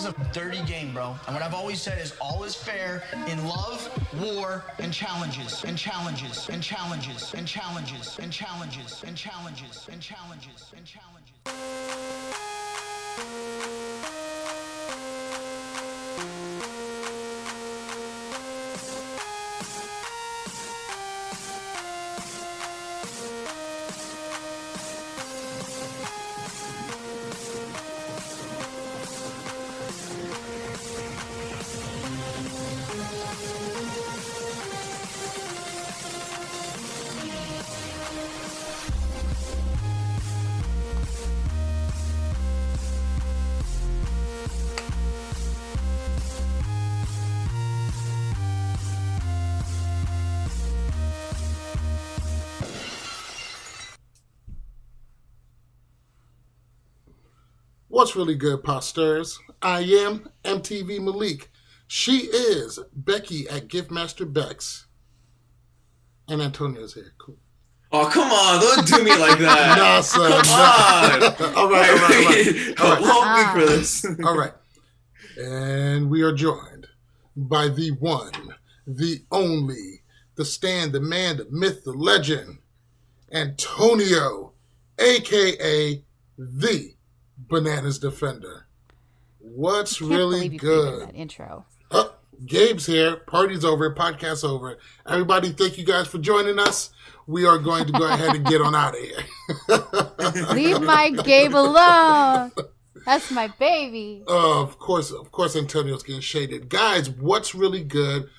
a dirty game, bro. And what I've always said is all is fair in love, war, and challenges, and challenges, and challenges, and challenges, and challenges, and challenges, and challenges, and challenges. What's really good, posters? I am MTV Malik. She is Becky at Giftmaster Bex. And Antonio's here. Cool. Oh, come on. Don't do me like that. No, son. Come on. All right. Hold me for this. All right. And we are joined by the one, the only, the stand, the man, the myth, the legend, Antonio, a.k.a. the Bananas Defender. What's really good? That intro. Gabe's here. Party's over. Podcast's over. Everybody, thank you guys for joining us. We are going to go ahead and get on out of here. Leave my Gabe alone. That's my baby. Of course, Antonio's getting shaded. Guys, what's really good?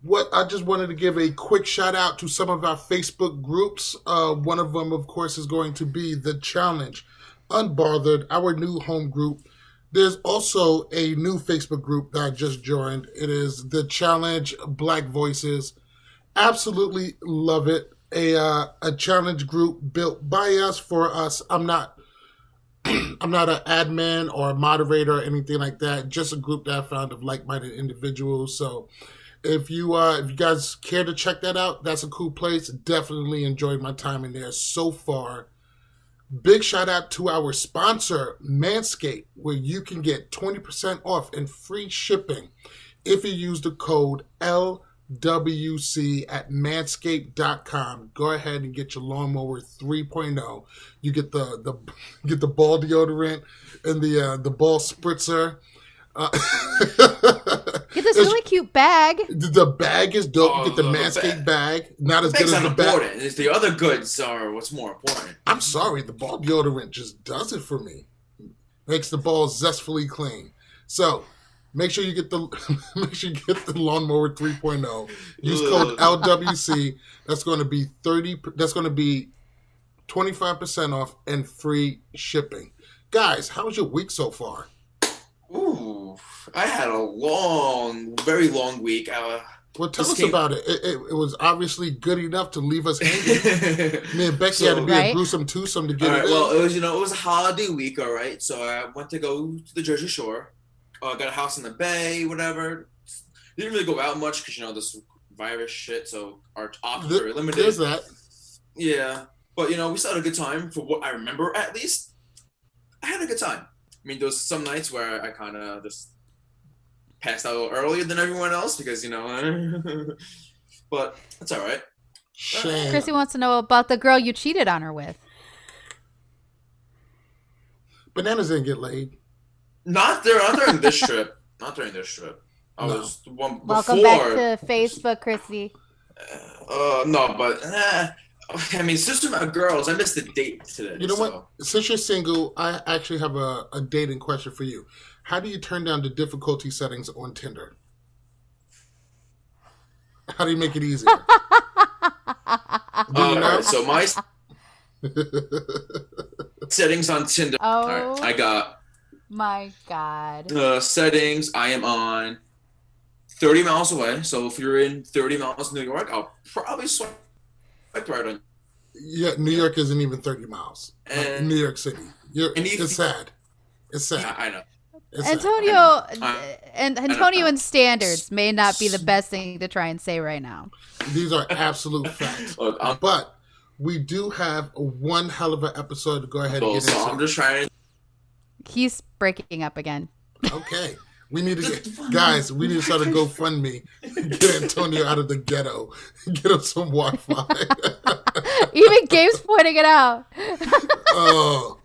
What I just wanted to give a quick shout out to some of our Facebook groups. One of them, of course, is going to be The Challenge Unbothered, our new home group. There's also a new Facebook group that I just joined. It is The Challenge Black Voices. Absolutely love it. A challenge group built by us for us. I'm not an admin or a moderator or anything like that. Just a group that I found of like-minded individuals. So if you guys care to check that out, that's a cool place. Definitely enjoyed my time in there so far. Big shout out to our sponsor, Manscaped, where you can get 20% off and free shipping if you use the code LWC at manscaped.com. Go ahead and get your lawnmower 3.0. You get the ball deodorant and the ball spritzer. Get this really cute bag. The bag is dope. Get the Manscaped bag. Not as good as the bag. Important. It's the other goods are what's more important. I'm sorry, the ball deodorant just does it for me. Makes the balls zestfully clean. So make sure you get the lawnmower 3.0. Use code LWC. That's going to be 25% off and free shipping. Guys, how was your week so far? Ooh, I had a very long week. Well, tell us about it. It was obviously good enough to leave us hanging. Me and Becky had to be a gruesome twosome to get it in. Well, it was a holiday week, all right? So I went to go to the Jersey Shore. Got a house in the Bay, whatever. Didn't really go out much because, this virus shit, so our options are limited. There's that. Yeah. But, we still had a good time. For what I remember, at least, I had a good time. I mean, there was some nights where I kind of just passed out a little earlier than everyone else because, but that's all right. Shame. Chrissy wants to know about the girl you cheated on her with. Bananas didn't get laid. Not during this trip. Not during this trip. I was the one before. Welcome back to Facebook, Chrissy. No, but I mean, since we're girls, I missed a date today. You know what? Since you're single, I actually have a dating question for you. How do you turn down the difficulty settings on Tinder? How do you make it easier? Right, so my settings on Tinder. Oh, all right, I got my God. Settings. I am on 30 miles away. So if you're in 30 miles New York, I'll probably swipe right on. Yeah, New York isn't even 30 miles. And, New York City. It's sad. It's sad. Yeah, I know. Antonio and standards may not be the best thing to try and say right now. These are absolute facts. Look, but we do have one hell of an episode to go ahead and get into. I'm just trying. He's breaking up again. Okay. We need to guys, we need to start a GoFundMe. Get Antonio out of the ghetto. Get him some Wi-Fi. Even Gabe's pointing it out. Oh,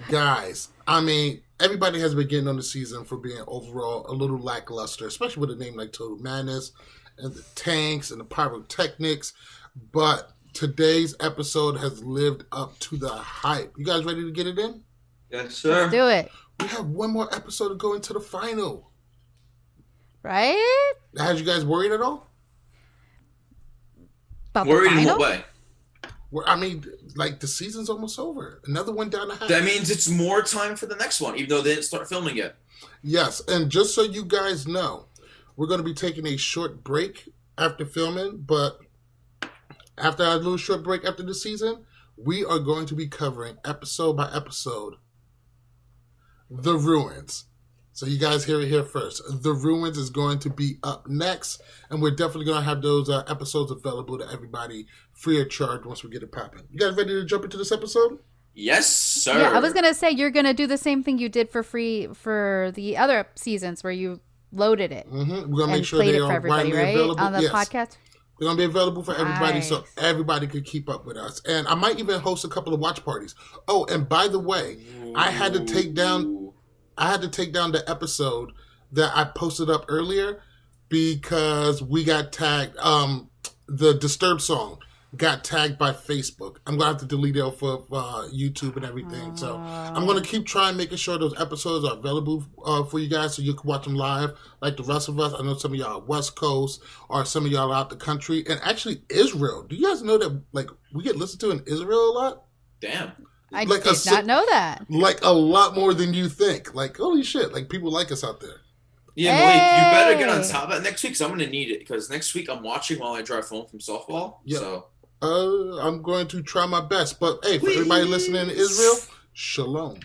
guys. I mean, everybody has been getting on the season for being overall a little lackluster, especially with a name like Total Madness and the tanks and the pyrotechnics. But today's episode has lived up to the hype. You guys ready to get it in? Yes, sir. Let's do it. We have one more episode to go into the final. Right? Has you guys worried at all? About Worried the in final? what way? I mean, like the season's almost over. Another one down the hatch. That means it's more time for the next one, even though they didn't start filming yet. Yes, and just so you guys know, we're going to be taking a short break after filming, but after our little short break after the season, we are going to be covering episode by episode The Ruins. So you guys hear it here first. The Ruins is going to be up next, and we're definitely going to have those episodes available to everybody free of charge once we get it popping. You guys ready to jump into this episode? Yes, sir. Yeah, I was going to say you're going to do the same thing you did for free for the other seasons where you loaded it. Mm-hmm. We're going to make and sure played they it for are everybody, widely right? available. On the podcast? They're going to be available for everybody so Nice. everybody could keep up with us. And I might even host a couple of watch parties. Oh, and by the way, I had to take down the episode that I posted up earlier because we got tagged. The Disturbed song got tagged by Facebook. I'm gonna have to delete it off of YouTube and everything. So I'm gonna keep trying making sure those episodes are available for you guys so you can watch them live like the rest of us. I know some of y'all are West Coast or some of y'all out the country, and actually Israel. Do you guys know that like we get listened to in Israel a lot? Damn. I Like did not know that. Like a lot more than you think. Like holy shit! Like people like us out there. Yeah, Malik, you better get on Hey. top of it next week because I'm going to need it because next week I'm watching while I drive home from softball. Yeah. So I'm going to try my best. But hey, for everybody listening in Israel, shalom.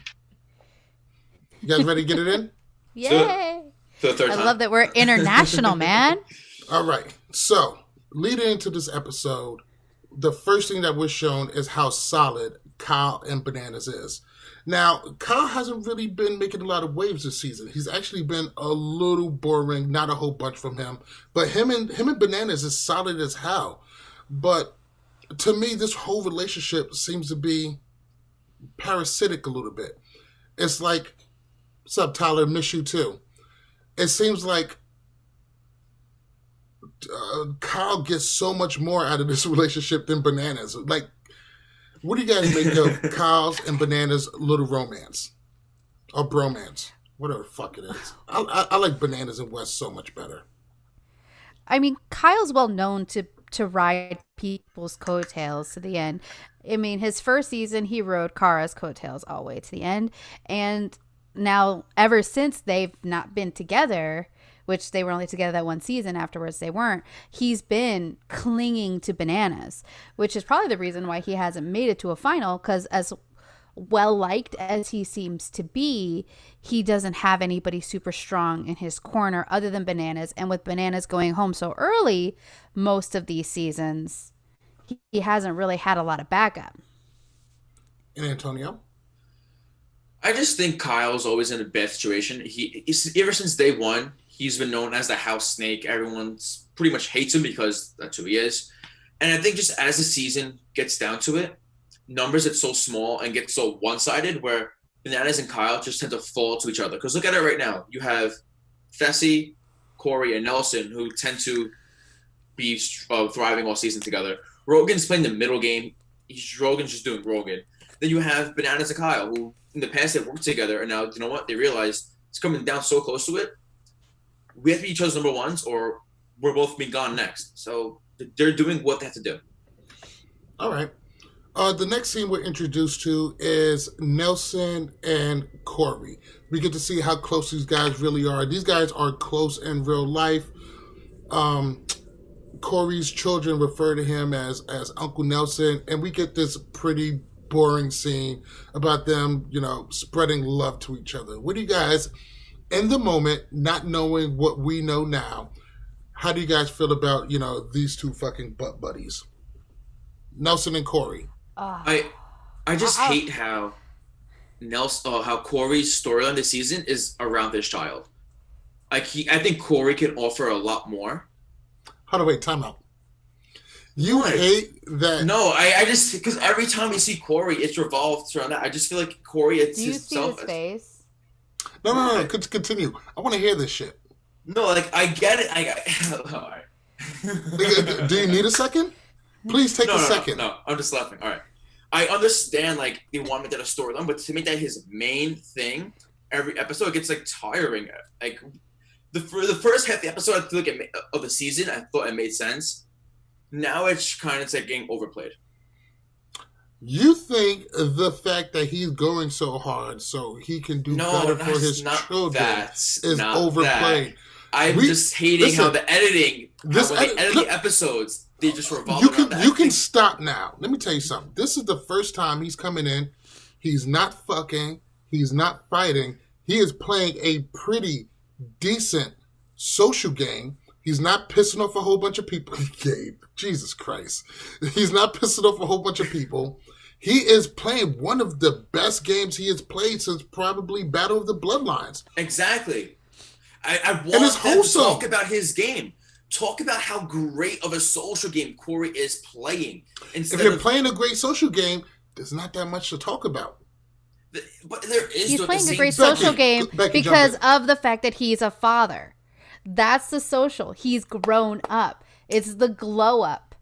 You guys ready to get it in? Yay. for the third I time. love that we're international, man. All right. So, leading into this episode, the first thing that was shown is how solid Kyle and Bananas is. Now, Kyle hasn't really been making a lot of waves this season. He's actually been a little boring, not a whole bunch from him. But him and Bananas is solid as hell. But to me, this whole relationship seems to be parasitic a little bit. It's like, what's up, Tyler? Miss you too. It seems like Kyle gets so much more out of this relationship than Bananas. Like, what do you guys make of Kyle's and Bananas' little romance? Or bromance? Whatever the fuck it is. I like Bananas and West so much better. I mean, Kyle's well known to ride people's coattails to the end. I mean, his first season, he rode Kara's coattails all the way to the end. And now, ever since they've not been together, which they were only together that one season, afterwards they weren't, he's been clinging to Bananas, which is probably the reason why he hasn't made it to a final, because as well-liked as he seems to be, he doesn't have anybody super strong in his corner other than Bananas. And with Bananas going home so early most of these seasons, he hasn't really had a lot of backup. And Antonio? I just think Kyle's always in a bad situation. He's ever since day one, he's been known as the house snake. Everyone's pretty much hates him because that's who he is. And I think just as the season gets down to it, numbers get so small and get so one-sided where Bananas and Kyle just tend to fall to each other. Because look at it right now. You have Fessy, Corey, and Nelson who tend to be thriving all season together. Rogan's playing the middle game. Rogan's just doing Rogan. Then you have Bananas and Kyle who in the past they've worked together and now, you know what, they realize it's coming down so close to it. We have to be each other's number ones or we're both being gone next. So they're doing what they have to do. All right. The next scene we're introduced to is Nelson and Corey. We get to see how close these guys really are. These guys are close in real life. Corey's children refer to him as Uncle Nelson, and we get this pretty boring scene about them, you know, spreading love to each other. What do you guys, in the moment, not knowing what we know now, how do you guys feel about, you know, these two fucking butt buddies? Nelson and Corey. I just hate how how Corey's storyline this season is around this child. I think Corey can offer a lot more. Hold on, wait, time out. You hate that? No, I just because every time we see Corey, it's revolved around that. I just feel like Corey, it's Do you his see his face? No. Continue. I want to hear this shit. No, like I get it. All right. Do you need a second? Please take a second. No, I'm just laughing. All right. I understand, like, they want to get a storyline, but to make that his main thing, every episode gets, like, tiring. Like, for the first half of the episode, I feel like of the season, I thought it made sense. Now it's kind of like getting overplayed. You think the fact that he's going so hard so he can do better for his children is overplayed? I'm just hating how the editing, when they edit the episodes, they just revolve around that. You can stop now. Let me tell you something. This is the first time he's coming in. He's not fucking. He's not fighting. He is playing a pretty decent social game. He's not pissing off a whole bunch of people. Gabe, Jesus Christ. He's not pissing off a whole bunch of people. He is playing one of the best games he has played since probably Battle of the Bloodlines. Exactly. I want them to talk about his game. Talk about how great of a social game Corey is playing. If you're playing a great social game, there's not that much to talk about. But there is. He's playing a great social game because of the fact that he's a father. That's the social. He's grown up. It's the glow up.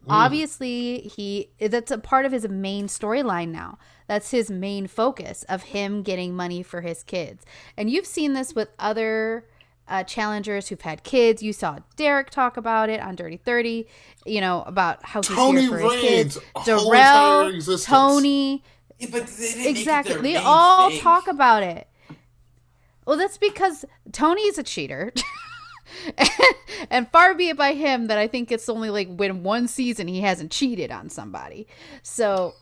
Obviously, that's a part of his main storyline now. That's his main focus of him getting money for his kids. And you've seen this with other challengers who've had kids. You saw Derek talk about it on Dirty 30, about how he's here for his kids. Darrell, Tony. Yeah, but exactly. They all talk about it. Well, that's because Tony's a cheater. And far be it by him that I think it's only like when one season he hasn't cheated on somebody. So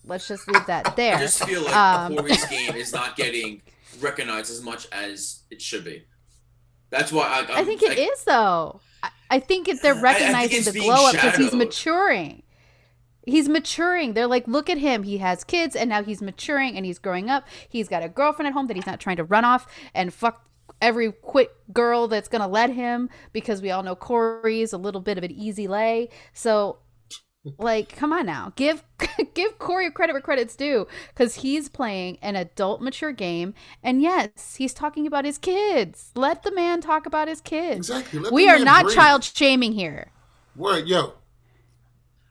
let's just leave that there. I just feel like Corey's game is not getting recognized as much as it should be. That's why I think it is, though. I think they're recognizing the glow up because he's maturing. He's maturing. They're like, look at him. He has kids, and now he's maturing, and he's growing up. He's got a girlfriend at home that he's not trying to run off and fuck every quick girl that's going to let him, because we all know Corey's a little bit of an easy lay. So, like, come on now. Give Corey credit where credit's due, because he's playing an adult, mature game. And yes, he's talking about his kids. Let the man talk about his kids. Exactly. We are not child shaming here. Word, yo.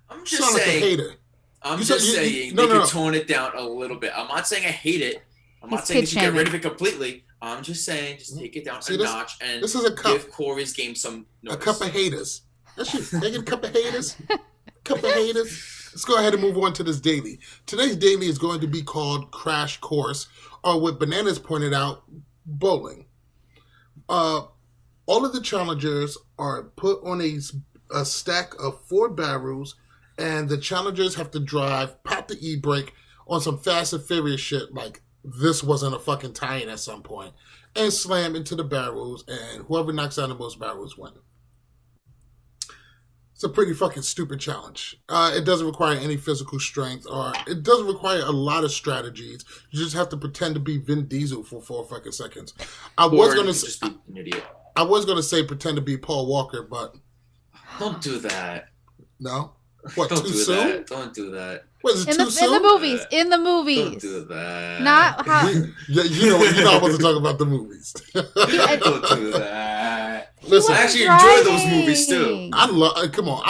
I'm just saying. Like a hater. I'm just saying they can tone it down a little bit. I'm not saying I hate it. I'm not saying they should get rid of it completely. I'm just saying just take it down a notch and give Corey's game some notice. A cup of haters. Make it a cup of haters. Cup of haters. Let's go ahead and move on to this daily. Today's daily is going to be called Crash Course, or what Bananas pointed out, bowling. All of the challengers are put on a stack of 4 barrels, and the challengers have to drive, pop the e-brake on some Fast and Furious shit, like this wasn't a fucking tie-in at some point, and slam into the barrels, and whoever knocks out the most barrels wins. It's a pretty fucking stupid challenge. It doesn't require any physical strength, or it doesn't require a lot of strategies. You just have to pretend to be Vin Diesel for 4 fucking seconds. I was gonna say pretend to be Paul Walker, but don't do that. No. What? Don't too do soon? that. Don't do that. What, is it too soon? In the movies. Don't do that. Not how. You know I want to talk about the movies. Don't do that. Listen, I actually enjoy those movies too. I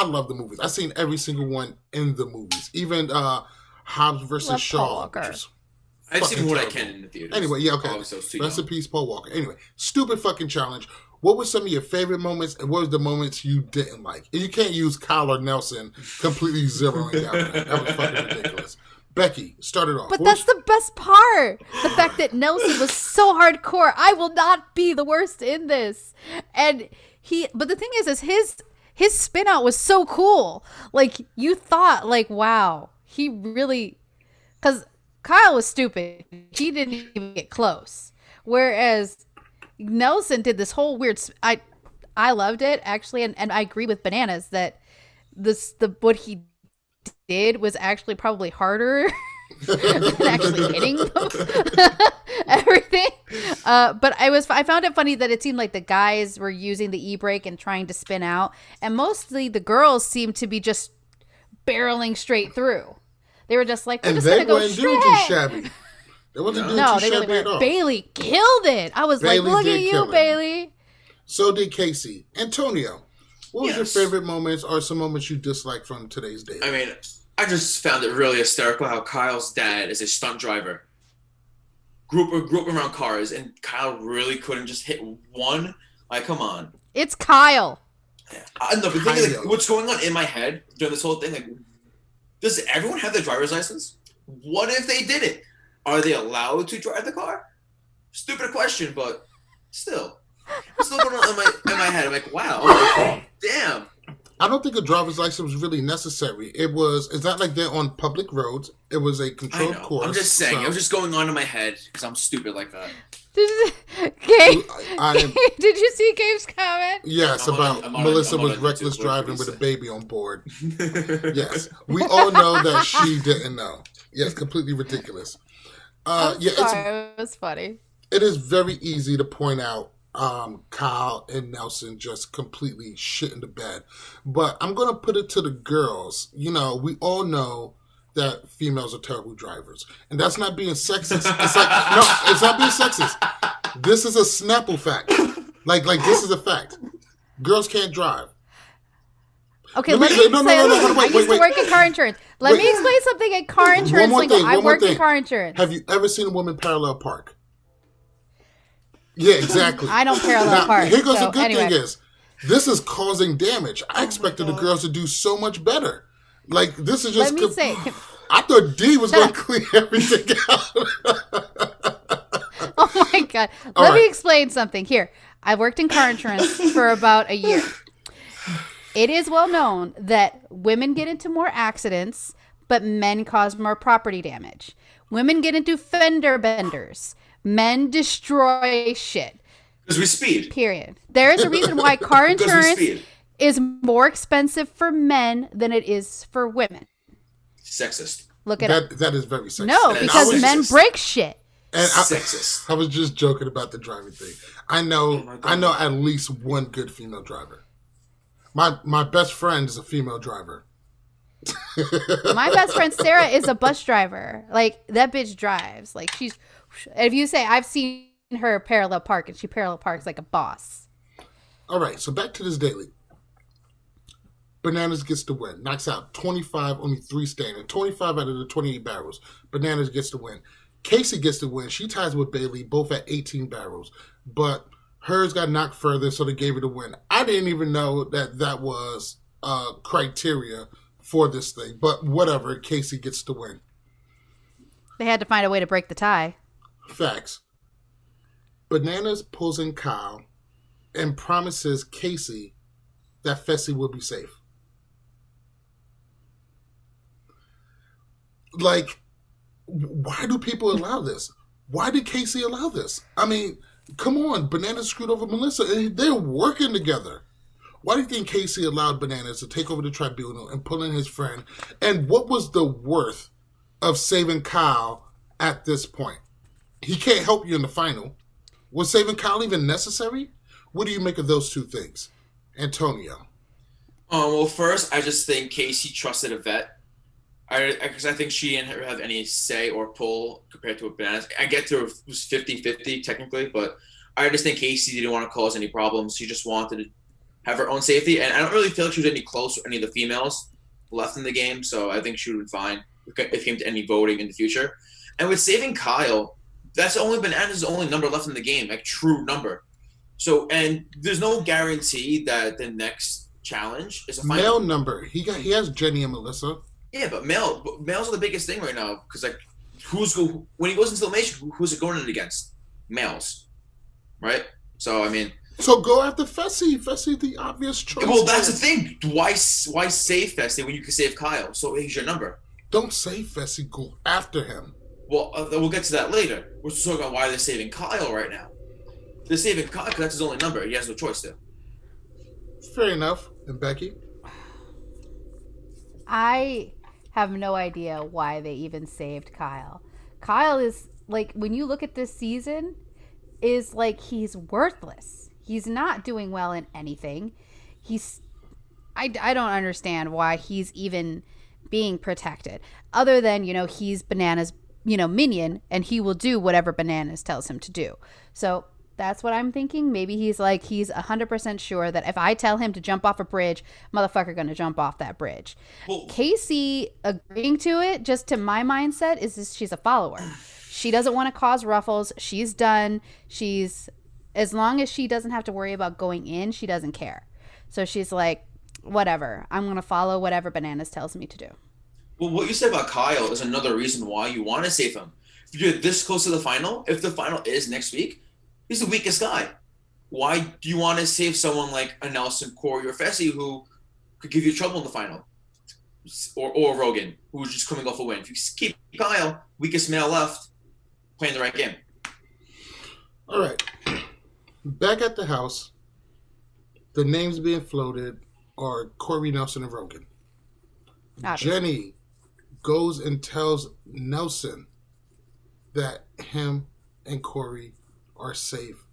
love the movies. I've seen every single one in the movies, even Hobbs versus Shaw. I've seen what I can in the theaters. Anyway, yeah, okay. Rest in peace, Paul Walker. Anyway, stupid fucking challenge. What were some of your favorite moments, and what were the moments you didn't like? And you can't use Kyle or Nelson completely zeroing out. That was fucking ridiculous. Becky, start it off. But that's the best part. The fact that Nelson was so hardcore. I will not be the worst in this. And but the thing is his spin out was so cool. Like, you thought, like, wow, he really, because Kyle was stupid. He didn't even get close. Whereas Nelson did this whole weird. I loved it, actually, and I agree with Bananas that what he did was actually probably harder and actually hitting them. Everything. But I found it funny that it seemed like the guys were using the e-brake and trying to spin out, and mostly the girls seemed to be just barreling straight through. They were just like, we're just gonna go straight. Doing too shabby. They wasn't doing too shabby at all. Bailey killed it. I was like, look at you, Bailey. So did Casey. Antonio, what was your favorite moments or some moments you disliked from today's day? I mean, I just found it really hysterical how Kyle's dad is a stunt driver. Grew up around cars, and Kyle really couldn't just hit one. Like, come on. It's Kyle. I know, but thinking, like, what's going on in my head during this whole thing? Like, does everyone have their driver's license? What if they didn't? Are they allowed to drive the car? Stupid question, but still. It's still going on in my head. I'm like, wow. I'm like, damn. I don't think a driver's license was really necessary. It's not like they're on public roads. It was a controlled course. I'm just saying. It was just going on in my head because I'm stupid like that. Did you see Gabe's comment? Yes, Melissa was reckless driving with a baby on board. Yes. We all know that she didn't know. Yes, completely ridiculous. It was funny. It is very easy to point out Kyle and Nelson just completely shit in the bed. But I'm going to put it to the girls. You know, we all know that females are terrible drivers. And that's not being sexist. It's like, no, it's not being sexist. This is a Snapple fact. Like this is a fact. Girls can't drive. Okay, let me explain. I used to work in car insurance. Let me explain something in car insurance lingo. I worked in car insurance. Have you ever seen a woman parallel park? Yeah, exactly. I don't parallel park. Here goes the good thing is, this is causing damage. I expected the girls to do so much better. Like, this is just... I thought D was going to clean everything out. Oh my God. Let me explain something. Here, I worked in car insurance for about a year. It is well known that women get into more accidents, but men cause more property damage. Women get into fender benders. Men destroy shit. Because we speed. Period. There is a reason why car insurance is more expensive for men than it is for women. Sexist. Look it up. That is very sexist. No, because men break shit. And sexist. I was just joking about the driving thing. I know at least one good female driver. My best friend is a female driver. My best friend Sarah is a bus driver. Like, that bitch drives. Like, she's... If you say, I've seen her parallel park, and she parallel parks like a boss. All right, so back to this daily. Bananas gets the win. Knocks out 25, only 3 standing. 25 out of the 28 barrels. Bananas gets the win. Casey gets the win. She ties with Bailey, both at 18 barrels. But hers got knocked further, so they gave her the win. I didn't even know that was criteria for this thing. But whatever, Casey gets the win. They had to find a way to break the tie. Facts. Bananas pulls in Kyle and promises Casey that Fessy will be safe. Like, why do people allow this? Why did Casey allow this? I mean, come on. Bananas screwed over Melissa, and they're working together. Why do you think Casey allowed Bananas to take over the tribunal and pull in his friend? And what was the worth of saving Kyle at this point? He can't help you in the final. Was saving Kyle even necessary? What do you make of those two things? Antonio. Well, first, I just think Casey trusted a vet. Because I think she didn't have any say or pull compared to a Bananas. I get to it was 50-50 technically, but I just think Casey didn't want to cause any problems. She just wanted to have her own safety. And I don't really feel like she was any close to any of the females left in the game, so I think she would have been fine if it came to any voting in the future. And with saving Kyle, that's Bananas' only number left in the game, like true number. So, and there's no guarantee that the next challenge is a final. Male number. He has Jenny and Melissa. Yeah, but males are the biggest thing right now because like when he goes into Elimination, who's it going in against? Males, right? So I mean, so go after Fessy. Fessy, the obvious choice. Well, that's the thing. Why save Fessy when you can save Kyle? So he's your number. Don't save Fessy. Go after him. Well, we'll get to that later. We're just talking about why they're saving Kyle right now. They're saving Kyle because that's his only number. He has no choice to. Fair enough. And Becky? have no idea why they even saved Kyle. Kyle is like, when you look at this season, is like he's worthless. He's not doing well in anything. I don't understand why he's even being protected, other than, he's Bananas, minion, and he will do whatever Bananas tells him to do. So that's what I'm thinking. Maybe he's 100% sure that if I tell him to jump off a bridge, motherfucker gonna jump off that bridge. Well, Casey agreeing to it, just to my mindset, is this, she's a follower. She doesn't want to cause ruffles. She's done. As long as she doesn't have to worry about going in, she doesn't care. So she's like, whatever. I'm going to follow whatever Bananas tells me to do. Well, what you said about Kyle is another reason why you want to save him. If you're this close to the final, if the final is next week, he's the weakest guy. Why do you want to save someone like a Nelson, Corey, or Fessy who could give you trouble in the final? Or Rogan, who's just coming off a win. If you keep Kyle, weakest male left, playing the right game. All right. Back at the house, the names being floated are Corey, Nelson, and Rogan. Obviously. Jenny goes and tells Nelson that him and Corey are safe.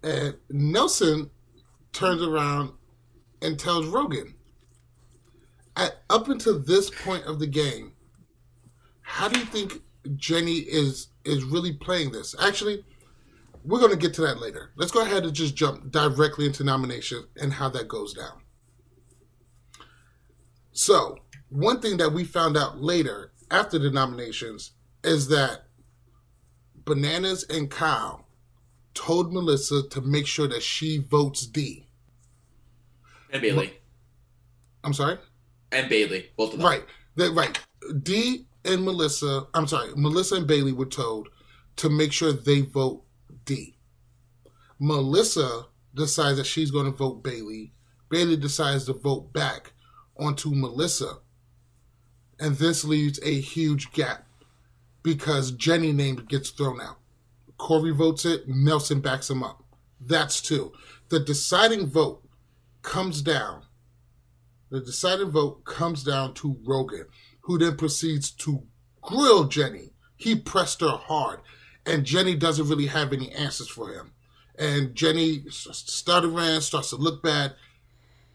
And Nelson turns around and tells Rogan. Up until this point of the game, how do you think Jenny is really playing this? Actually, we're going to get to that later. Let's go ahead and just jump directly into nomination and how that goes down. So, one thing that we found out later after the nominations is that Bananas and Kyle told Melissa to make sure that she votes D. And Bailey. I'm sorry? And Bailey, both of them. Right. Right. D and Melissa and Bailey were told to make sure they vote D. Melissa decides that she's going to vote Bailey. Bailey decides to vote back onto Melissa. And this leaves a huge gap because Jenny's name gets thrown out. Corey votes it. Nelson backs him up. That's two. The deciding vote comes down. To Rogan, who then proceeds to grill Jenny. He pressed her hard, and Jenny doesn't really have any answers for him. And Jenny starts to look bad,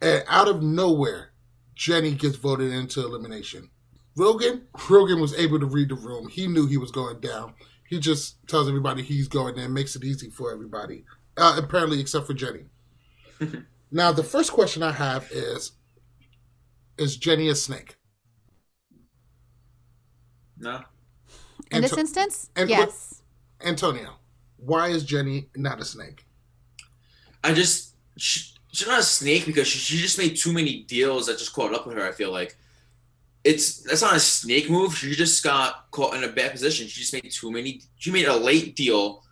and out of nowhere, Jenny gets voted into elimination. Rogan was able to read the room. He knew he was going down. He just tells everybody he's going there and makes it easy for everybody, apparently except for Jenny. Now, the first question I have is Jenny a snake? No. In this instance, yes. Antonio, why is Jenny not a snake? She's not a snake because she just made too many deals that just caught up with her, I feel like. That's not a snake move. She just got caught in a bad position. She just made she made a late deal.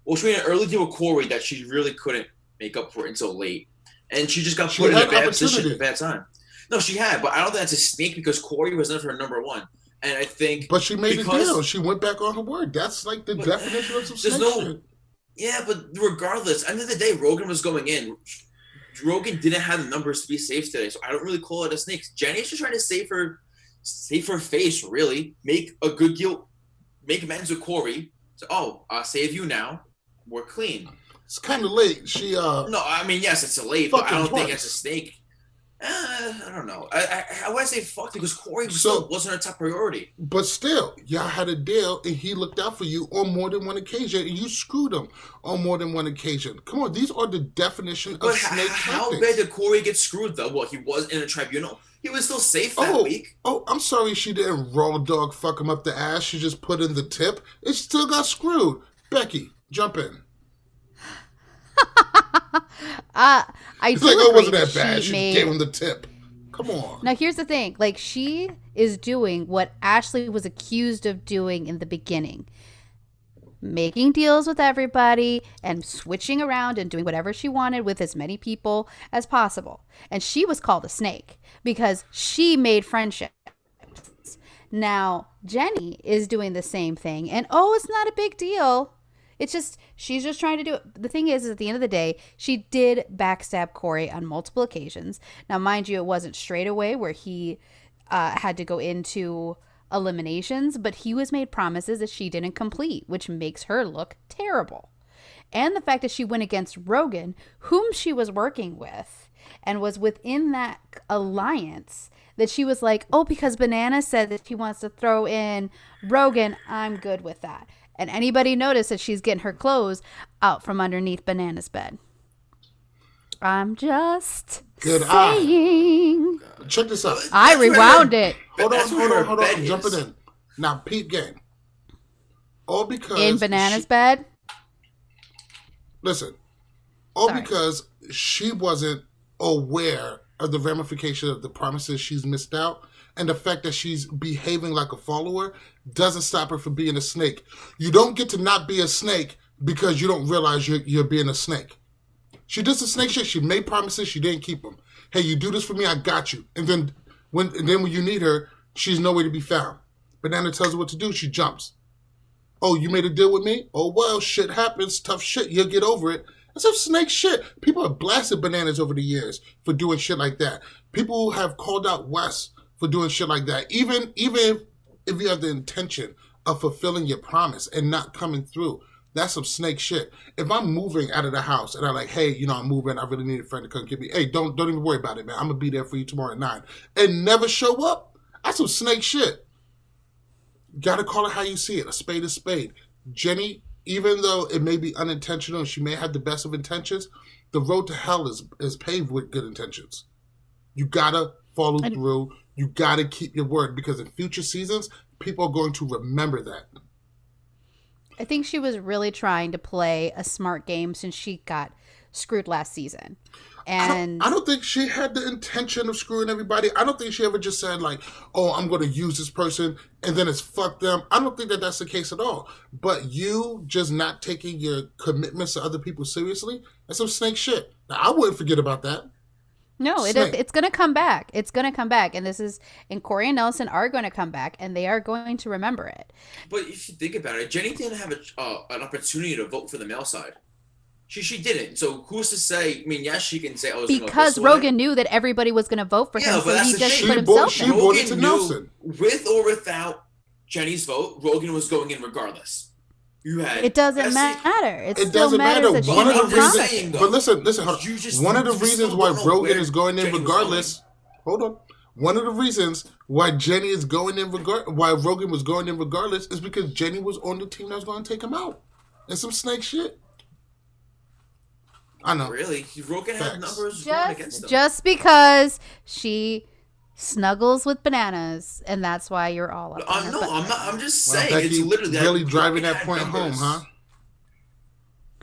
Well, she made an early deal with Corey that she really couldn't make up for it until late. And she just got put in a bad position at a bad time. No, she had, but I don't think that's a snake because Corey was never her number one. And I think... But she made a deal. She went back on her word. That's like the definition of some snake shit. Yeah, but regardless, at the end of the day, Rogan was going in. Rogan didn't have the numbers to be safe today, so I don't really call it a snake. Jenny's just trying to save her face, really. Make a good deal. Make amends with Corey. So, I'll save you now. We're clean. It's kind of late. No, I mean, yes, it's late, but I don't think it's a snake. I don't know. I want to say fuck because Corey wasn't a top priority. But still, y'all had a deal, and he looked out for you on more than one occasion, and you screwed him on more than one occasion. Come on, these are the definition of snake tactics. How bad did Corey get screwed, though? Well, he was in a tribunal. He was still safe that week. Oh, I'm sorry she didn't raw dog fuck him up the ass. She just put in the tip. It still got screwed. Becky, jump in. It's like, it wasn't that bad. She gave him the tip. Come on. Now, here's the thing. Like, she is doing what Ashley was accused of doing in the beginning. Making deals with everybody and switching around and doing whatever she wanted with as many people as possible. And she was called a snake because she made friendships. Now, Jenny is doing the same thing. And, it's not a big deal. It's just, she's just trying to do it. The thing is, at the end of the day, she did backstab Corey on multiple occasions. Now, mind you, it wasn't straight away where he had to go into eliminations, but he was made promises that she didn't complete, which makes her look terrible. And the fact that she went against Rogan, whom she was working with, and was within that alliance, that she was like, oh, because Banana said that she wants to throw in Rogan, I'm good with that. And anybody notice that she's getting her clothes out from underneath Banana's bed? I'm just Good saying. Check this out. I rewound it. Hold on. I'm jumping in. Now, peep game. All because... In Banana's bed? Listen. Because she wasn't aware of the ramification of the promises she's missed out, and the fact that she's behaving like a follower doesn't stop her from being a snake. You don't get to not be a snake because you don't realize you're being a snake. She does the snake shit. She made promises. She didn't keep them. Hey, you do this for me, I got you. And then when you need her, she's nowhere to be found. Banana tells her what to do. She jumps. Oh, you made a deal with me? Oh, well, shit happens. Tough shit. You'll get over it. That's some snake shit. People have blasted Bananas over the years for doing shit like that. People have called out Wes for doing shit like that. Even if you have the intention of fulfilling your promise and not coming through, that's some snake shit. If I'm moving out of the house and I'm like, hey, I'm moving, I really need a friend to come get me. Hey, don't even worry about it, man. I'm going to be there for you tomorrow at 9. And never show up? That's some snake shit. Gotta call it how you see it. A spade is spade. Jenny, even though it may be unintentional and she may have the best of intentions, the road to hell is paved with good intentions. You gotta follow through. You gotta keep your word, because in future seasons, people are going to remember that. I think she was really trying to play a smart game since she got screwed last season. And I don't think she had the intention of screwing everybody. I don't think she ever just said like, oh, I'm going to use this person and then it's fuck them. I don't think that that's the case at all. But you just not taking your commitments to other people seriously, that's some snake shit. Now, I wouldn't forget about that. No, it's going to come back. It's going to come back. And Corey and Nelson are going to come back, and they are going to remember it. But if you think about it, Jenny didn't have an opportunity to vote for the male side. She didn't. So who's to say? I mean, yes, she can say, "Oh, because Rogan knew that everybody was going to vote for him, so he just put himself in. She voted to Nelson. With or without Jenny's vote, Rogan was going in regardless. It doesn't matter. It still doesn't matters matter. that One of the she reasons, but listen. Hold on. One of the reasons why Rogan is going in regardless. Hold on. One of the reasons why Jenny is going in why Rogan was going in regardless is because Jenny was on the team that was going to take him out. It's some snake shit. I know. Really, Rogan had numbers against them. Just because she snuggles with Bananas, and that's why you're all up. I'm not. I'm just saying. Becky, it's literally really driving that point home, huh?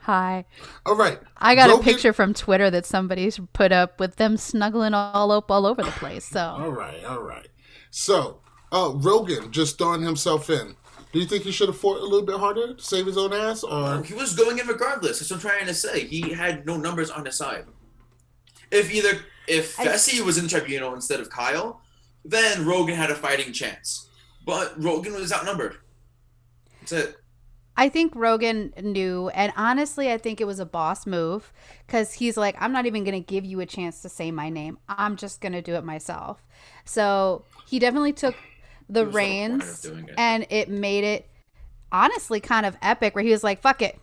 Hi. All right. I got a picture from Twitter that somebody's put up with them snuggling all over the place. So. All right. So, Rogan just throwing himself in. Do you think he should have fought a little bit harder to save his own ass? Or he was going in regardless. That's what I'm trying to say. He had no numbers on his side. If Fessy was in the tribunal instead of Kyle, then Rogan had a fighting chance. But Rogan was outnumbered. That's it. I think Rogan knew, and honestly, I think it was a boss move, because he's like, I'm not even going to give you a chance to say my name. I'm just going to do it myself. So he definitely took the reins, and it made it honestly kind of epic, where he was like, fuck it,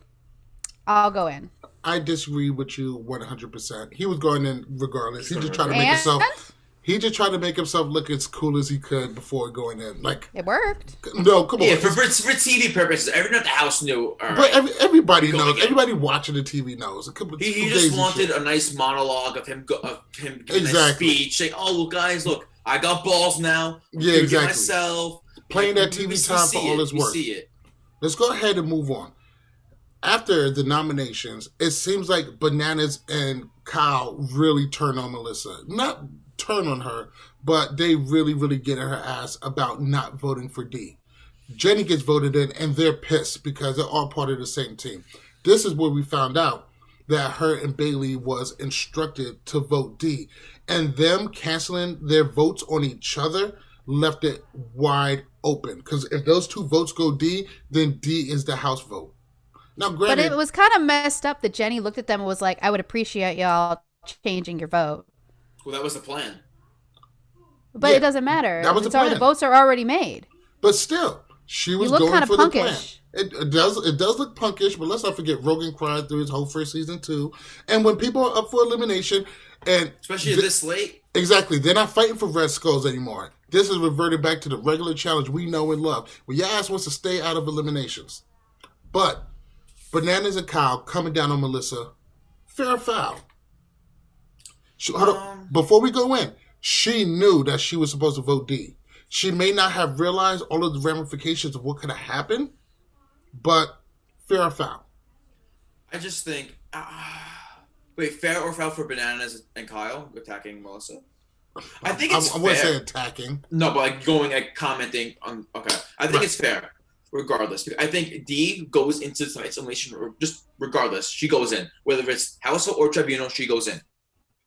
I'll go in. I disagree with you 100%. He was going in regardless. He just tried to make himself look as cool as he could before going in. Like, it worked. No, come on. Yeah, for TV purposes, everyone at the house knew. But everybody knows. Everybody watching the TV knows. He just wanted a nice monologue of him giving a speech, saying, "Oh, well, guys, look, I got balls now. Yeah, exactly. Myself playing that TV time for all it's worth. Let's go ahead and move on. After the nominations, it seems like Bananas and Kyle really turn on Melissa. Not turn on her, but they really, really get in her ass about not voting for D. Jenny gets voted in, and they're pissed because they're all part of the same team. This is where we found out that her and Bailey was instructed to vote D. And them canceling their votes on each other left it wide open. Because if those two votes go D, then D is the House vote. Now, granted, but it was kind of messed up that Jenny looked at them and was like, I would appreciate y'all changing your vote. Well, that was the plan. But it doesn't matter. That was the plan. The votes are already made. But still, she was You look going kind of for punkish. the plan. It does look punkish, but let's not forget Rogan cried through his whole first season too. And when people are up for elimination, and especially this late, exactly, they're not fighting for Red Skulls anymore. This is reverted back to the regular challenge we know and love, where your ass wants to stay out of eliminations. But Bananas and Kyle coming down on Melissa, fair or foul? Before we go in, she knew that she was supposed to vote D. She may not have realized all of the ramifications of what could have happened, but fair or foul? I just think, wait, fair or foul for Bananas and Kyle attacking Melissa? I think it's fair. I wouldn't say attacking. No, but commenting on. Okay, I think it's fair, regardless. I think D goes into tonight's elimination, or just regardless, she goes in. Whether it's household or tribunal, she goes in.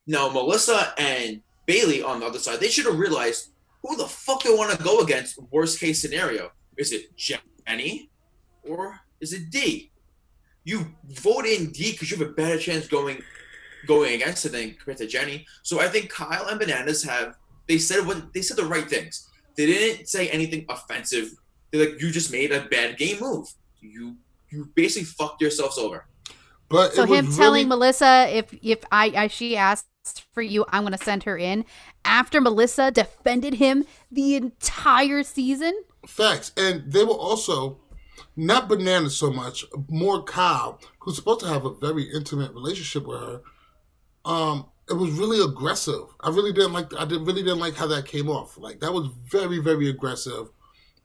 Now, Melissa and Bailey on the other side, they should have realized who the fuck they want to go against. Worst case scenario, is it Jenny or is it D? You vote in D because you have a better chance going against it than compared to Jenny. So I think Kyle and Bananas said the right things. They didn't say anything offensive. They're like, you just made a bad game move. You basically fucked yourselves over. But so him telling Melissa if she asked for you, I'm going to send her in, after Melissa defended him the entire season. Facts. And they were also not Bananas so much, more Kyle, who's supposed to have a very intimate relationship with her. It was really aggressive. I really didn't like how that came off. Like, that was very, very aggressive.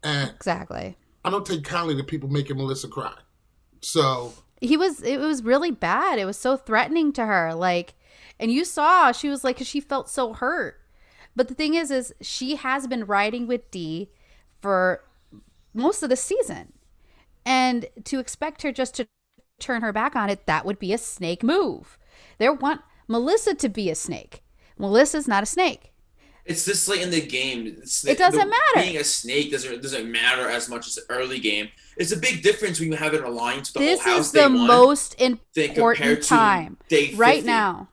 And exactly. I don't take kindly to people making Melissa cry. So it was really bad. It was so threatening to her. Like, and you saw she was like, 'cause she felt so hurt. But the thing is she has been riding with D for most of the season. And to expect her just to turn her back on it, that would be a snake move. They want Melissa to be a snake. Melissa's not a snake. It's this late in the game. It doesn't matter. Being a snake doesn't matter as much as the early game. It's a big difference when you have an alliance with the whole house. This is the most important time right now.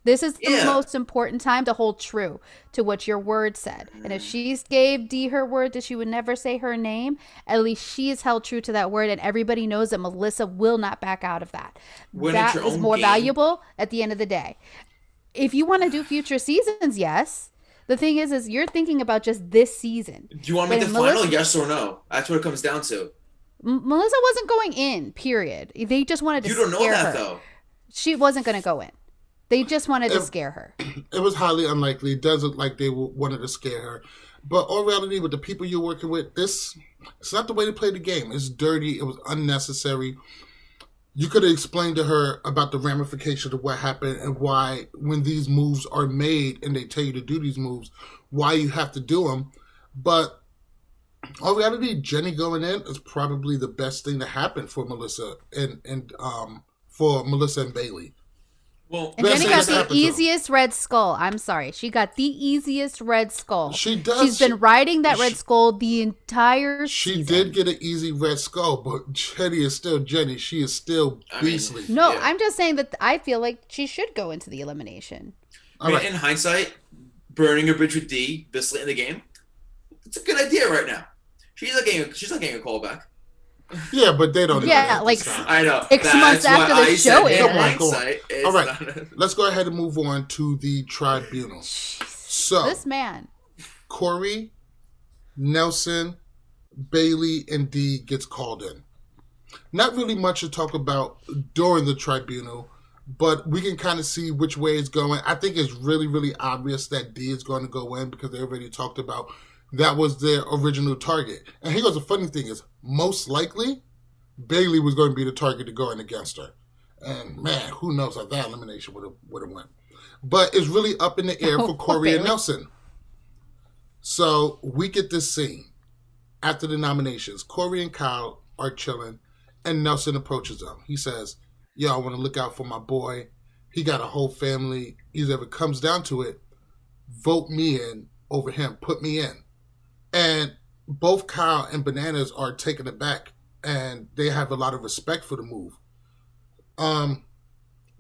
This is the most important time to hold true to what your word said. And if she gave D her word that she would never say her name, at least she has held true to that word. And everybody knows that Melissa will not back out of that. That is more valuable at the end of the day. If you want to do future seasons, yes. The thing is you're thinking about just this season. Do you want me to final yes or no? That's what it comes down to. Melissa wasn't going in, period. They just wanted to scare her. You don't know that, though. She wasn't going to go in. They just wanted to scare her. It was highly unlikely. It does look like they wanted to scare her. But all reality, with the people you're working with, it's not the way to play the game. It's dirty. It was unnecessary. You could have explained to her about the ramifications of what happened and why, when these moves are made and they tell you to do these moves, why you have to do them. But all reality, Jenny going in is probably the best thing to happen for Melissa and for Melissa and Bailey. Well, and Jenny got the easiest red skull. I'm sorry. She got the easiest red skull. She does. She's been riding that red skull the entire season. She did get an easy red skull, but Jenny is still Jenny. She is still beastly. No, yeah. I'm just saying that I feel like she should go into the elimination. In hindsight, burning a bridge with D this late in the game, it's a good idea right now. She's not getting a call back. Yeah, but they don't. Yeah, like I know. 6 months after the show aired. All right, let's go ahead and move on to the tribunal. So this man, Corey, Nelson, Bailey, and D gets called in. Not really much to talk about during the tribunal, but we can kind of see which way it's going. I think it's really, really obvious that D is going to go in because they already talked about that was their original target. And here goes the funny thing is, most likely, Bailey was going to be the target to go in against her. And man, who knows how that elimination would have went. But it's really up in the air for Corey and Nelson. So we get this scene after the nominations. Corey and Kyle are chilling, and Nelson approaches them. He says, yo, I want to look out for my boy. He got a whole family. Either if it comes down to it, vote me in over him. Put me in. And both Kyle and Bananas are taken aback, and they have a lot of respect for the move.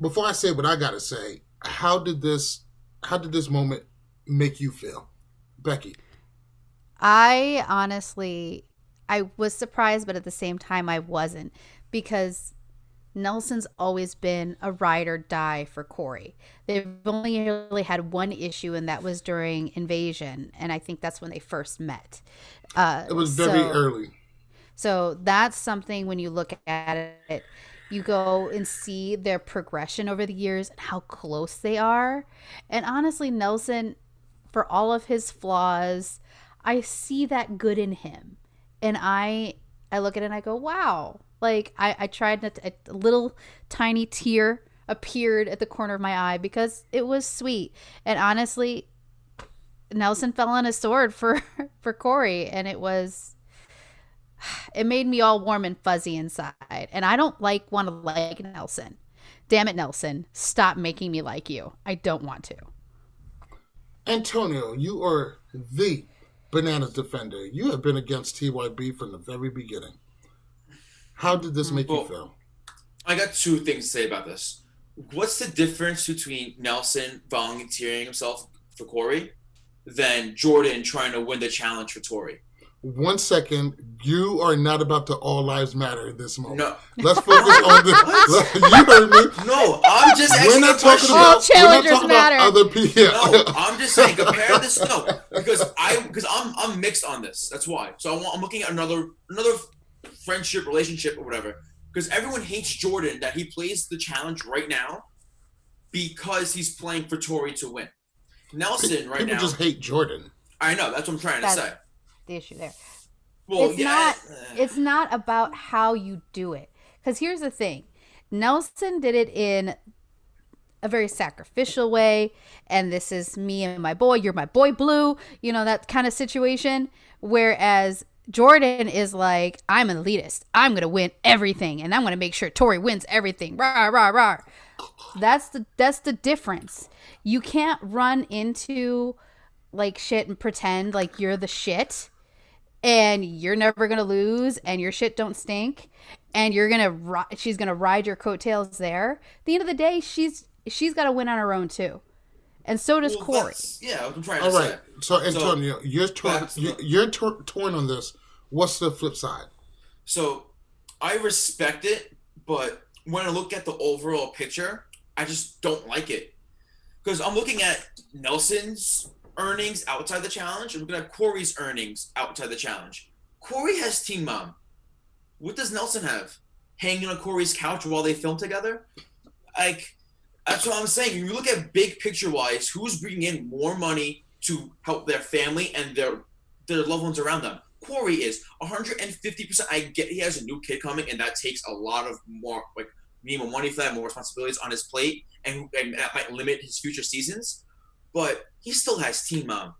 Before I say what I gotta say, how did this moment make you feel? Becky. I honestly, I was surprised, but at the same time, I wasn't, because Nelson's always been a ride or die for Corey. They've only really had one issue, and that was during Invasion, and I think that's when they first met. It was very early. So that's something, when you look at it, you go and see their progression over the years and how close they are. And honestly, Nelson, for all of his flaws, I see that good in him. And I look at it and I go, wow. Like, I tried not to, a little tiny tear appeared at the corner of my eye because it was sweet. And honestly, Nelson fell on his sword for Corey, and it made me all warm and fuzzy inside. And I don't want to like Nelson. Damn it, Nelson. Stop making me like you. I don't want to. Antonio, you are the Bananas defender. You have been against TYB from the very beginning. How did this make you feel? I got two things to say about this. What's the difference between Nelson volunteering himself for Corey than Jordan trying to win the challenge for Tori? 1 second. You are not about to all lives matter in this moment. No. Let's focus on this. You heard me. No, I'm just asking We're not a talking question. about, challengers we're not talking matter. about other people. No, I'm just saying, compare this. No, because I'm mixed on this. That's why. So I'm looking at another friendship, relationship, or whatever. Because everyone hates Jordan that he plays the challenge right now because he's playing for Tori to win. Nelson right now. People just hate Jordan. I know. That's what I'm trying to say. The issue there. Well, It's not about how you do it. Because here's the thing. Nelson did it in a very sacrificial way. And this is me and my boy. You're my boy, Blue. You know, that kind of situation. Whereas Jordan is like, I'm an elitist. I'm going to win everything. And I'm going to make sure Tori wins everything. Rah, rah, rah. That's the difference. You can't run into like shit and pretend like you're the shit. And you're never gonna lose, and your shit don't stink, and she's gonna ride your coattails there. At the end of the day, she's got to win on her own too, and so does Corey. Yeah, what I'm trying to say. All right, so Antonio, you're torn on this. What's the flip side? So I respect it, but when I look at the overall picture, I just don't like it because I'm looking at Nelson's earnings outside the challenge. I'm looking at Corey's earnings outside the challenge. Corey has Teen Mom. What does Nelson have? Hanging on Corey's couch while they film together? Like, that's what I'm saying. If you look at big picture wise, who's bringing in more money to help their family and their loved ones around them? Corey is 150%. I get he has a new kid coming, and that takes a lot of more, like, need more money for that, more responsibilities on his plate, and that might limit his future seasons. But he still has Teen Mom.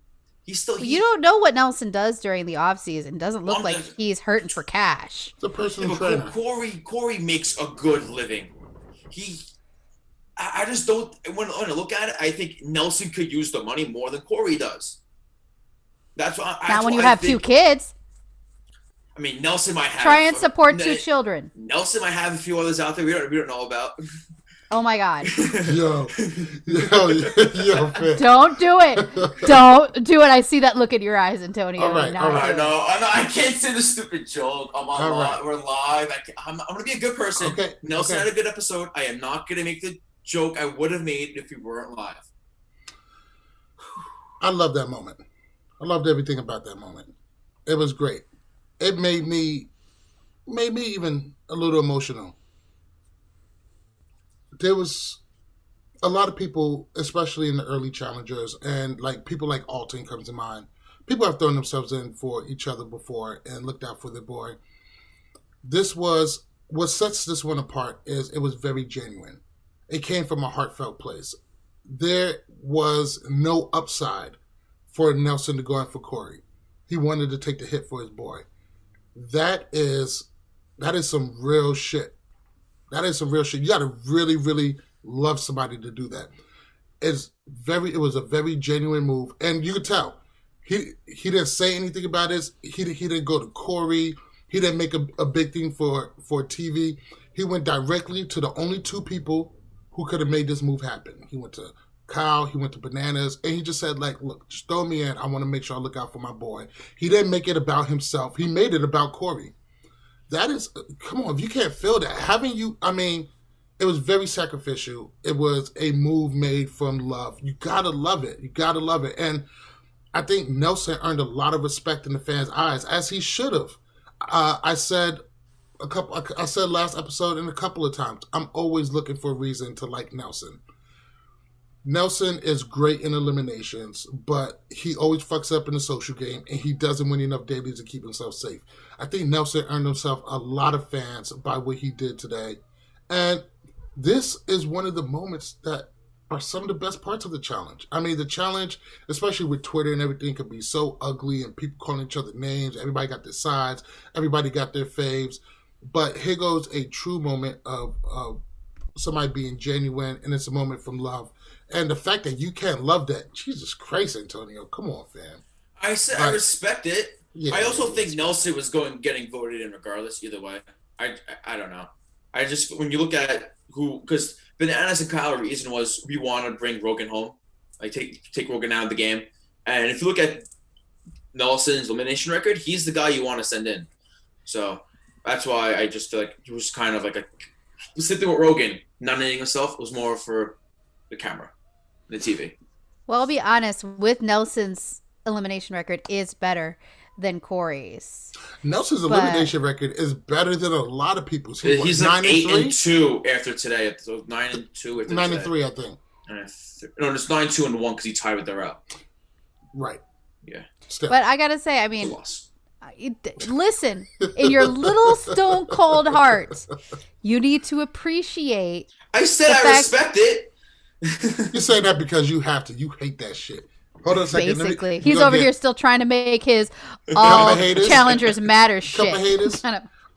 You don't know what Nelson does during the off season. Doesn't look like he's hurting for cash. The personal trainer. Corey makes a good living. I just don't. When I look at it, I think Nelson could use the money more than Corey does. That's why. Now, when you have two kids. I mean, Nelson might have. Try and support two children. Nelson might have a few others out there we don't know about. Oh my God. Yo, man. Don't do it. Don't do it. I see that look in your eyes, Antonio. All right. I know. I can't say the stupid joke. We're live. I'm going to be a good person. Okay. Nelson had a good episode. I am not going to make the joke I would have made if we weren't live. I love that moment. I loved everything about that moment. It was great. It made me even a little emotional. There was a lot of people, especially in the early challengers, and like people like Alton comes to mind. People have thrown themselves in for each other before and looked out for their boy. This was what sets this one apart is it was very genuine. It came from a heartfelt place. There was no upside for Nelson to go in for Corey. He wanted to take the hit for his boy. That is some real shit. That is some real shit. You got to really, really love somebody to do that. It was a very genuine move. And you could tell. He didn't say anything about this. He didn't go to Corey. He didn't make a big thing for TV. He went directly to the only two people who could have made this move happen. He went to Kyle, he went to Bananas, and he just said, like, look, just throw me in. I want to make sure I look out for my boy. He didn't make it about himself. He made it about Corey. That is, come on, if you can't feel that. It was very sacrificial. It was a move made from love. You got to love it. You got to love it. And I think Nelson earned a lot of respect in the fans' eyes, as he should have. I said last episode and a couple of times, I'm always looking for a reason to like Nelson. Nelson is great in eliminations, but he always fucks up in the social game, and he doesn't win enough dailies to keep himself safe. I think Nelson earned himself a lot of fans by what he did today. And this is one of the moments that are some of the best parts of the challenge. I mean, the challenge, especially with Twitter and everything, can be so ugly and people calling each other names. Everybody got their sides. Everybody got their faves. But here goes a true moment of somebody being genuine, and it's a moment from love. And the fact that you can't love that, Jesus Christ, Antonio, come on, fam. I respect it. Yeah, I also think Nelson was getting voted in regardless, either way. I don't know. I just, when you look at who, because Bananas and Kyle, reason was we want to bring Rogan home, like take Rogan out of the game. And if you look at Nelson's elimination record, he's the guy you want to send in. So that's why I just feel like he was kind of like the same thing with Rogan, nominating himself was more for the camera, the TV. Well, I'll be honest, with Nelson's elimination record is better than Corey's. Nelson's elimination record is better than a lot of people's. He's like 8-2 after today. So 9-2 after 9-3, I think. No, it's 9-2-1 because he tied with Darrell. Right. Yeah. Still. But I gotta say, I mean, listen, in your little stone cold heart, you need to appreciate. I said I respect it. You're saying that because you have to. You hate that shit. Hold on a second. Basically, he's over here still trying to make his all challengers matter shit. Haters.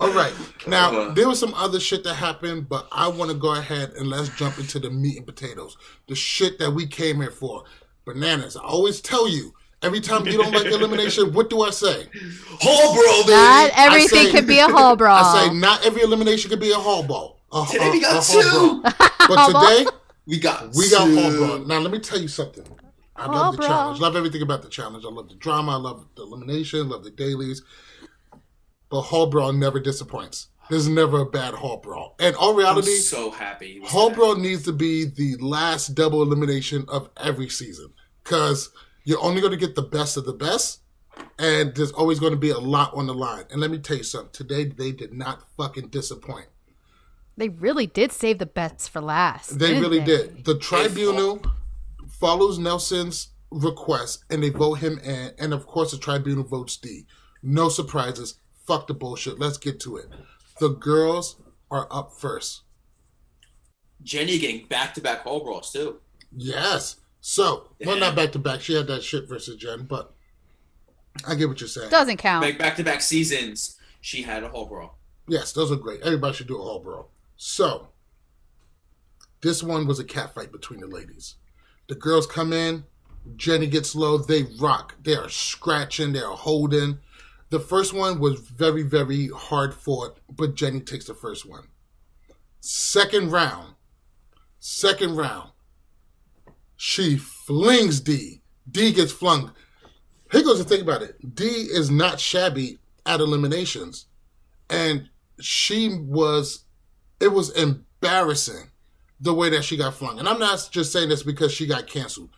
All right. Now, there was some other shit that happened, but I want to go ahead and let's jump into the meat and potatoes. The shit that we came here for. Bananas. I always tell you, every time you don't like elimination, what do I say? Hall brawl, baby. Not everything can be a hall brawl. I say not every elimination can be a hall brawl. Today we got two. But today, we got hall brawl. Now, let me tell you something. I love the challenge. Love everything about the challenge. I love the drama. I love the elimination. Love the dailies. But hall brawl never disappoints. There's never a bad hall brawl. And all reality, I'm so happy. Hall brawl needs to be the last double elimination of every season. Because you're only going to get the best of the best. And there's always going to be a lot on the line. And let me tell you something. Today, they did not fucking disappoint. They really did save the best for last. They really did. The tribunal follows Nelson's request and they vote him in. And of course, the tribunal votes D. No surprises. Fuck the bullshit. Let's get to it. The girls are up first. Jenny getting back-to-back hall brawls, too. Yes. So, well, not back-to-back. She had that shit versus Jen, but I get what you're saying. Doesn't count. Like back-to-back seasons, she had a hall brawl. Yes, those are great. Everybody should do a hall brawl. So, this one was a catfight between the ladies. The girls come in. Jenny gets low. They rock. They are scratching. They are holding. The first one was very, very hard fought, but Jenny takes the first one. Second round, she flings D. D gets flung. Here goes the thing about it. D is not shabby at eliminations. And it was embarrassing the way that she got flung. And I'm not just saying this because she got canceled.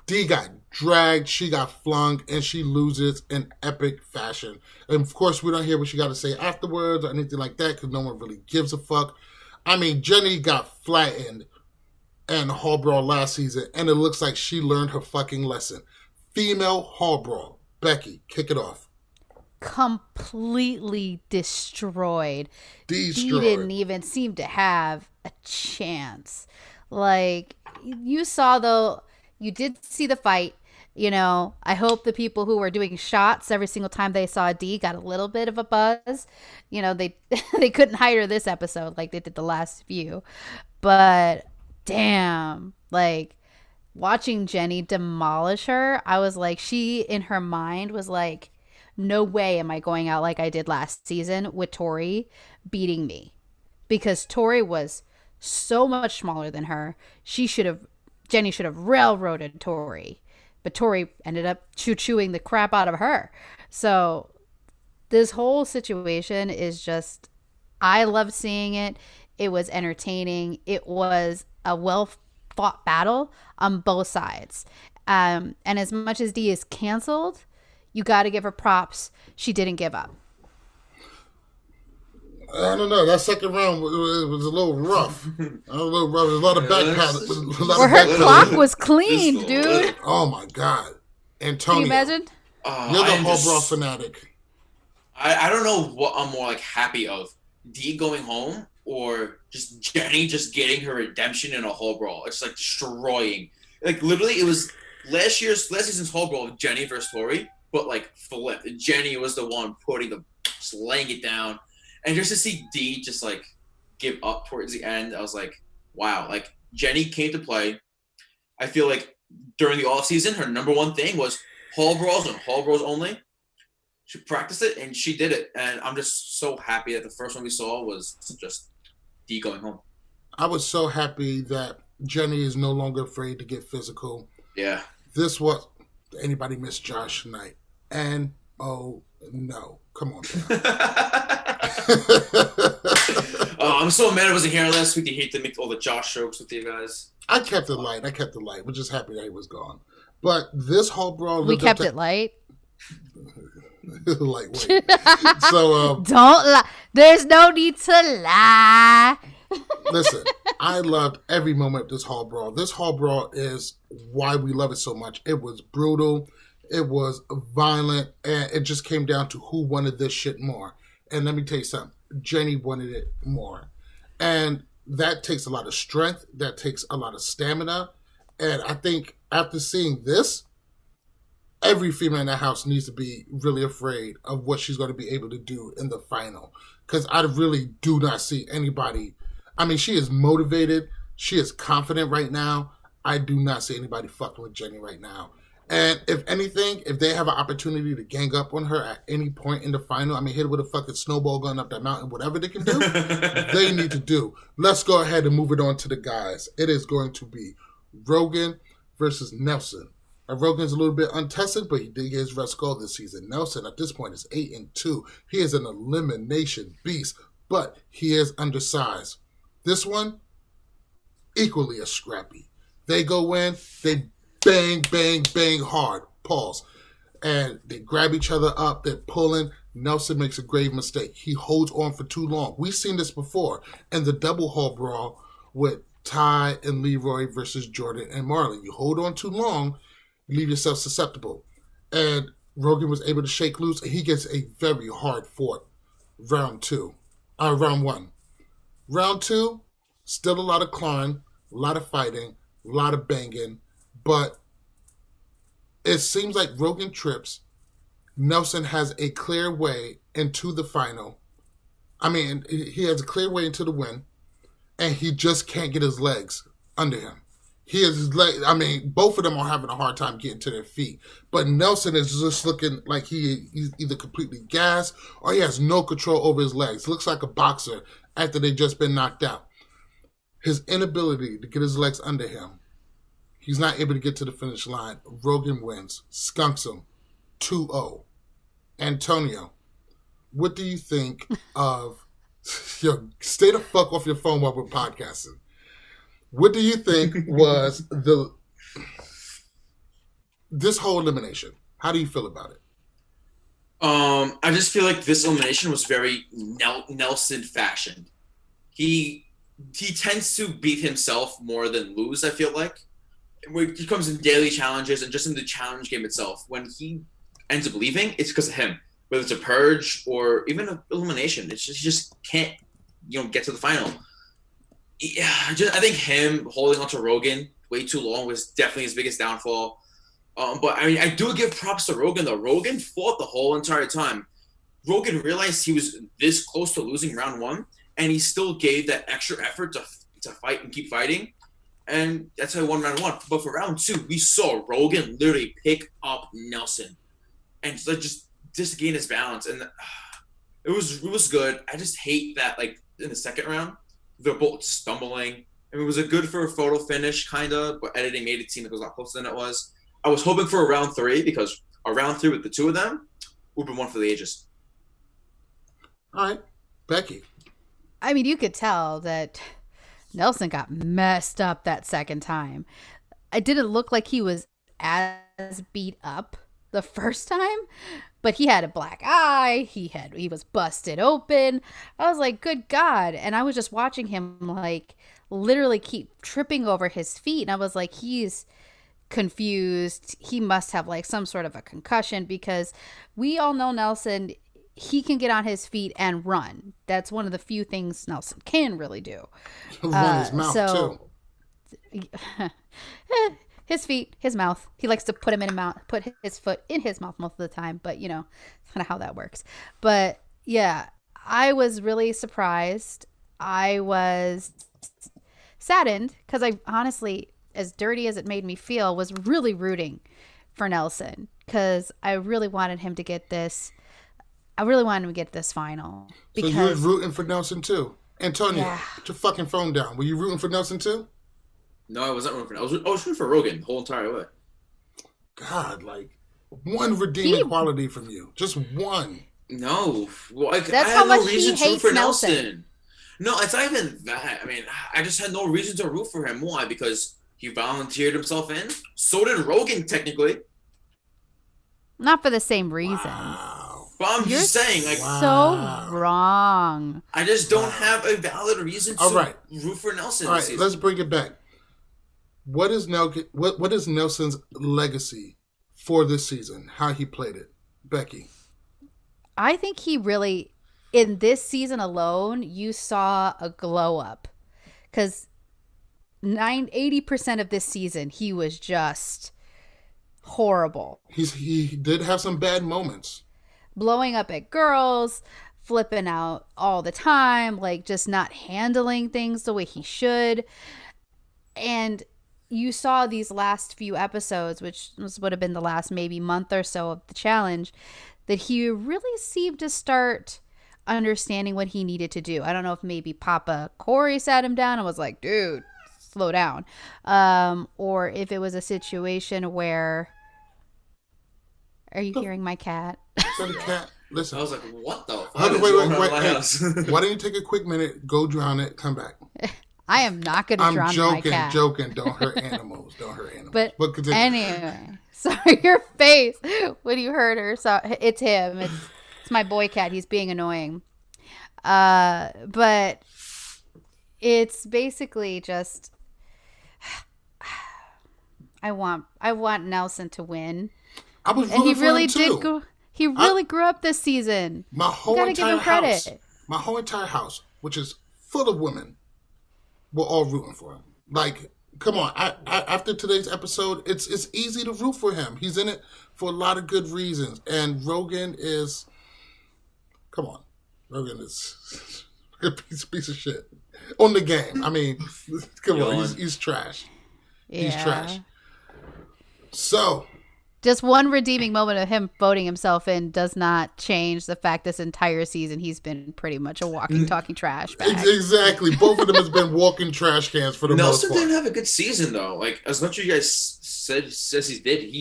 D got dragged, she got flung, and she loses in epic fashion. And of course, we don't hear what she got to say afterwards or anything like that because no one really gives a fuck. I mean, Jenny got flattened in Hall Brawl last season, and it looks like she learned her fucking lesson. Female Hall Brawl. Becky, kick it off. Completely destroyed. She didn't even seem to have a chance. Like, you did see the fight. You know, I hope the people who were doing shots every single time they saw D got a little bit of a buzz. You know, they couldn't hide her this episode like they did the last few. But damn, like watching Jenny demolish her, I was like, she in her mind was like, no way am I going out like I did last season with Tori beating me. Because Tori was so much smaller than her. She should have Jenny should have railroaded Tori, but Tori ended up chewing the crap out of her. So this whole situation is just, I love seeing it. It was entertaining. It was a well fought battle on both sides. And as much as Dee is canceled, you got to give her props. She didn't give up. I don't know. That second round was a little rough. There's a lot of back paddling. Well, her clock was cleaned, dude. Oh my God, Antonio! Can you imagine? You're the whole bra fanatic. I don't know what I'm more like happy of, Dee going home or just Jenny just getting her redemption in a whole brawl. It's like destroying. Like literally, it was last season's whole brawl of Jenny versus Tori, but like flipped. Jenny was the one just laying it down. And just to see Dee just like give up towards the end, I was like, wow. Like Jenny came to play. I feel like during the off season, her number one thing was hall brawls and hall brawls only. She practiced it and she did it. And I'm just so happy that the first one we saw was just Dee going home. I was so happy that Jenny is no longer afraid to get physical. Yeah. This was, anybody miss Josh tonight? And oh no. Come on. I'm so mad I wasn't here last week. You hate to make all the Josh jokes with you guys. I kept it light. We're just happy that he was gone. But this whole brawl... We kept it light. Lightweight. So don't lie. There's no need to lie. Listen, I loved every moment of this hall brawl. This hall brawl is why we love it so much. It was brutal. It was violent. And it just came down to who wanted this shit more. And let me tell you something. Jenny wanted it more. And that takes a lot of strength. That takes a lot of stamina. And I think after seeing this, every female in that house needs to be really afraid of what she's going to be able to do in the final. Because I really do not see anybody. I mean, she is motivated. She is confident right now. I do not see anybody fucking with Jenny right now. And if anything, if they have an opportunity to gang up on her at any point in the final, I mean, hit her with a fucking snowball gun up that mountain, whatever they can do, they need to do. Let's go ahead and move it on to the guys. It is going to be Rogan versus Nelson. Now, Rogan's a little bit untested, but he did get his red skull this season. Nelson, at this point, is 8-2. He is an elimination beast, but he is undersized. This one, equally as scrappy. They go in, they bang, bang, bang hard. Pause. And they grab each other up. They're pulling. Nelson makes a grave mistake. He holds on for too long. We've seen this before in the double hall brawl with Ty and Leroy versus Jordan and Marley. You hold on too long, you leave yourself susceptible. And Rogan was able to shake loose, and he gets a very hard fought round one. Round two, still a lot of clawing, a lot of fighting, a lot of banging, but it seems like Rogan trips. Nelson has a clear way into the final. I mean, he has a clear way into the win, and he just can't get his legs under him. Both of them are having a hard time getting to their feet. But Nelson is just looking like he's either completely gassed or he has no control over his legs. Looks like a boxer after they've just been knocked out. His inability to get his legs under him, he's not able to get to the finish line. Rogan wins, skunks him, 2-0. Antonio, what do you think of... Yo, stay the fuck off your phone while we're podcasting. What do you think was this whole elimination? How do you feel about it? I just feel like this elimination was very Nelson fashioned. He tends to beat himself more than lose, I feel like. When he comes in daily challenges and just in the challenge game itself, when he ends up leaving, it's because of him. Whether it's a purge or even an elimination, he just can't, get to the final. Yeah, I think him holding on to Rogan way too long was definitely his biggest downfall. But I mean, I do give props to Rogan though. Rogan fought the whole entire time. Rogan realized he was this close to losing round one, and he still gave that extra effort to fight and keep fighting. And that's how he won round one. But for round two, we saw Rogan literally pick up Nelson and just gain his balance. And it was good. I just hate that, like, in the second round, they're both stumbling. I mean, it was a good for a photo finish, kind of, but editing made it seem like it was a lot closer than it was. I was hoping for a round 3 because a round 3 with the two of them would have been one for the ages. All right, Becky. I mean, you could tell that Nelson got messed up that second time. It didn't look like he was as beat up the first time, but he had a black eye. He was busted open. I was like, good God. And I was just watching him like literally keep tripping over his feet. And I was like, he's confused. He must have like some sort of a concussion, because we all know Nelson, he can get on his feet and run. That's one of the few things Nelson can really do. Run his mouth too. His feet, his mouth. He likes to put his foot in his mouth most of the time, but you know, it's kind of how that works. But yeah, I was really surprised. I was saddened because I honestly, as dirty as it made me feel, was really rooting for Nelson, because I really wanted him to get this. I really wanted him to get this final. Because, so you was rooting for Nelson too? Antonio, yeah. Put your fucking phone down. Were you rooting for Nelson too? No, I wasn't rooting for. I was rooting for Rogan the whole entire way. God, like one redeeming quality from you, just one. No, well, I That's had how no much he reason to root hates for Nelson. Nelson. No, it's not even that. I mean, I just had no reason to root for him. Why? Because he volunteered himself in. So did Rogan, technically. Not for the same reasons. Wow. But I'm just saying, like, so wrong. I just don't have a valid reason to root for Nelson. All right, let's bring it back. What is Nelson's legacy for this season? How he played it, Becky? I think he really, in this season alone, you saw a glow up, because 80% of this season he was just horrible. He did have some bad moments, blowing up at girls, flipping out all the time, like just not handling things the way he should. And you saw these last few episodes, which would have been the last maybe month or so of the challenge, that he really seemed to start understanding what he needed to do. I don't know if maybe Papa Corey sat him down and was like, dude, slow down. Or if it was a situation where... Are you hearing my cat? The cat. Listen. I was like, what the fuck? Wait. Hey, why don't you take a quick minute, go drown it, come back? I am not going to drown my cat. I'm joking. Don't hurt animals. But anyway, sorry, your face when you heard her. So it's him. It's my boy cat. He's being annoying. But it's basically just I want Nelson to win. I was rooting for him too. He really grew up this season. My whole entire house, which is full of women, were all rooting for him. Like, come on! After today's episode, it's easy to root for him. He's in it for a lot of good reasons, and Rogan is. Come on, Rogan is a piece of shit on the game. I mean, come on, he's trash. Yeah. He's trash. So. Just one redeeming moment of him voting himself in does not change the fact this entire season he's been pretty much a walking, talking trash bag. Exactly. Both of them has been walking trash cans for the most part. Nelson didn't have a good season, though. Like, as much as you guys says he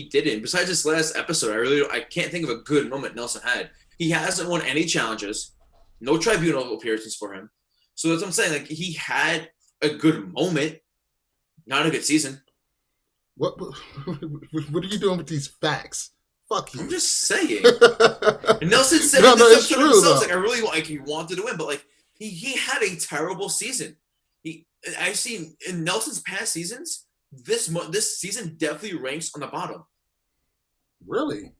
didn't. Besides this last episode, I can't think of a good moment Nelson had. He hasn't won any challenges. No tribunal appearances for him. So that's what I'm saying. Like, he had a good moment. Not a good season. What are you doing with these facts? Fuck you. I'm just saying. And Nelson said it's true, himself. Like, I really he wanted to win, but like he had a terrible season. I've seen in Nelson's past seasons, this season definitely ranks on the bottom. Really?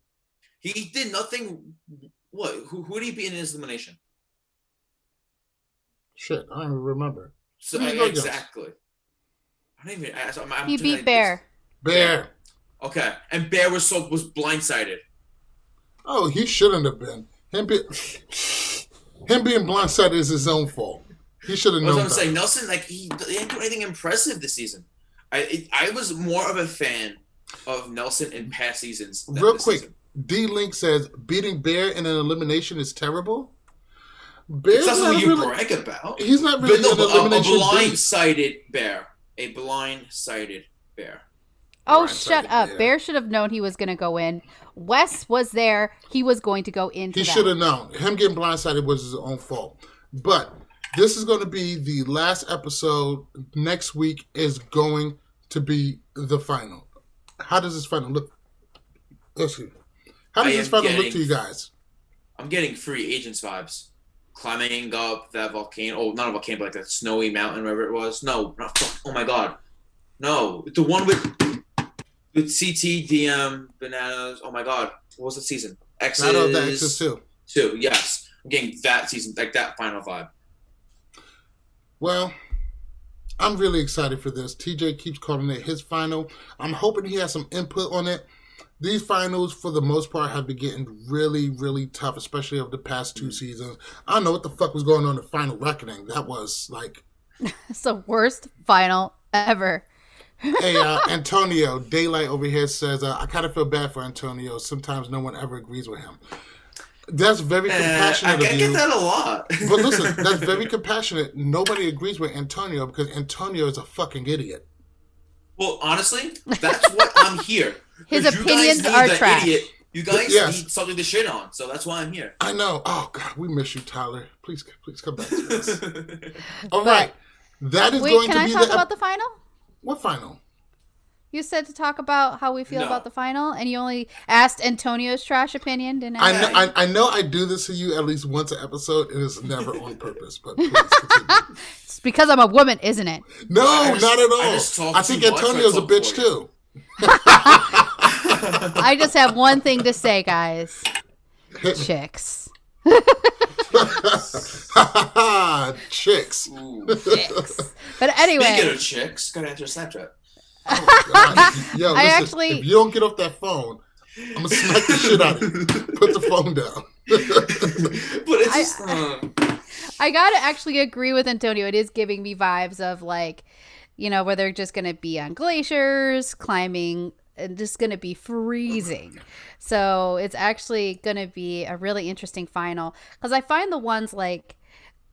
He did nothing. What? Who did he beat in his elimination? Shit, I don't even remember. So exactly. I don't even. He beat Bear. Bear. Okay, and Bear was blindsided. Oh, he shouldn't have been. Him being blindsided is his own fault. He should have known. That's what I'm saying. Nelson, like he didn't do anything impressive this season. I was more of a fan of Nelson in past seasons. Real quick, D-Link says beating Bear in an elimination is terrible. Bear's It's not not something you really. brag about. He's not But really no, an but a elimination beast. blind-sided bear. A blind-sided bear. Oh, Right, shut sorry, up. yeah. Bear should have known he was going to go in. Wes was there. He was going to go into He that. should have known. Him getting blindsided was his own fault. But this is going to be the last episode. Next week is going to be the final. How does this final look? Excuse me. How does this final look to you guys? I'm getting Free Agents vibes. Climbing up that volcano. Oh, not a volcano, but like that snowy mountain, wherever it was. No, not fuck. Oh my god. No. The one with CT, DM, Bananas. Oh my god. What was the season? X's. Not of the X's too. 2, yes. I'm getting that season, like that final vibe. Well, I'm really excited for this. TJ keeps calling it his final. I'm hoping he has some input on it. These finals, for the most part, have been getting really, really tough, especially over the past 2 seasons. I don't know what the fuck was going on in Final Reckoning. That was like... It's the worst final ever. Hey, Antonio, Daylight over here says, I kind of feel bad for Antonio. Sometimes no one ever agrees with him. That's very compassionate of you. I get that a lot. But listen, that's very compassionate. Nobody agrees with Antonio because Antonio is a fucking idiot. Well, honestly, that's what I'm here. His 'Cause opinions you guys are need trash. Idiot. You guys Yes. need something to shit on, so that's why I'm here. I know. Oh, God, we miss you, Tyler. Please come back to us. All right. That is Wait, going can to I be talk the... about the final? What final? You said to talk about how we feel No. about the final, and you only asked Antonio's trash opinion, didn't I I? know, I know I do this to you at least once an episode, and it's never on purpose, but please continue. It's because I'm a woman, isn't it? No, I not at all. just talk I think too much, Antonio's I a talk bitch, for you. too. I just have one thing to say, guys. Hit me. Chicks. Chicks. Ooh. Chicks. But anyway. Speaking of chicks, gotta enter Snapchat. God. Yo, I listen, actually- if you don't get off that phone, I'm going to smack the shit out of you. Put the phone down. But it's just, I gotta actually agree with Antonio. It is giving me vibes of like, you know, where they're just gonna be on glaciers, climbing, and just gonna be freezing. So it's actually gonna be a really interesting final because I find the ones like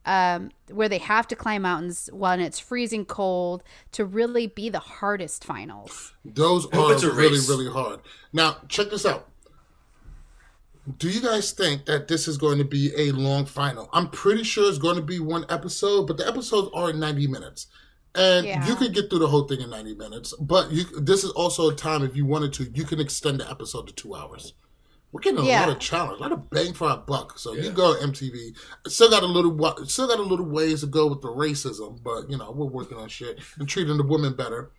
where they have to climb mountains when it's freezing cold to really be the hardest finals. Those hope are it's a really, race. really hard. Now, check this out. Do you guys think that this is going to be a long final? I'm pretty sure it's going to be one episode, but the episodes are 90 minutes. And Yeah. you could get through the whole thing in 90 minutes. But this is also a time, if you wanted to, you can extend the episode to 2 hours. We're getting a lot of challenge, a lot of bang for our buck. So you go to MTV. Still got a little ways to go with the racism, but you know we're working on shit and treating the women better.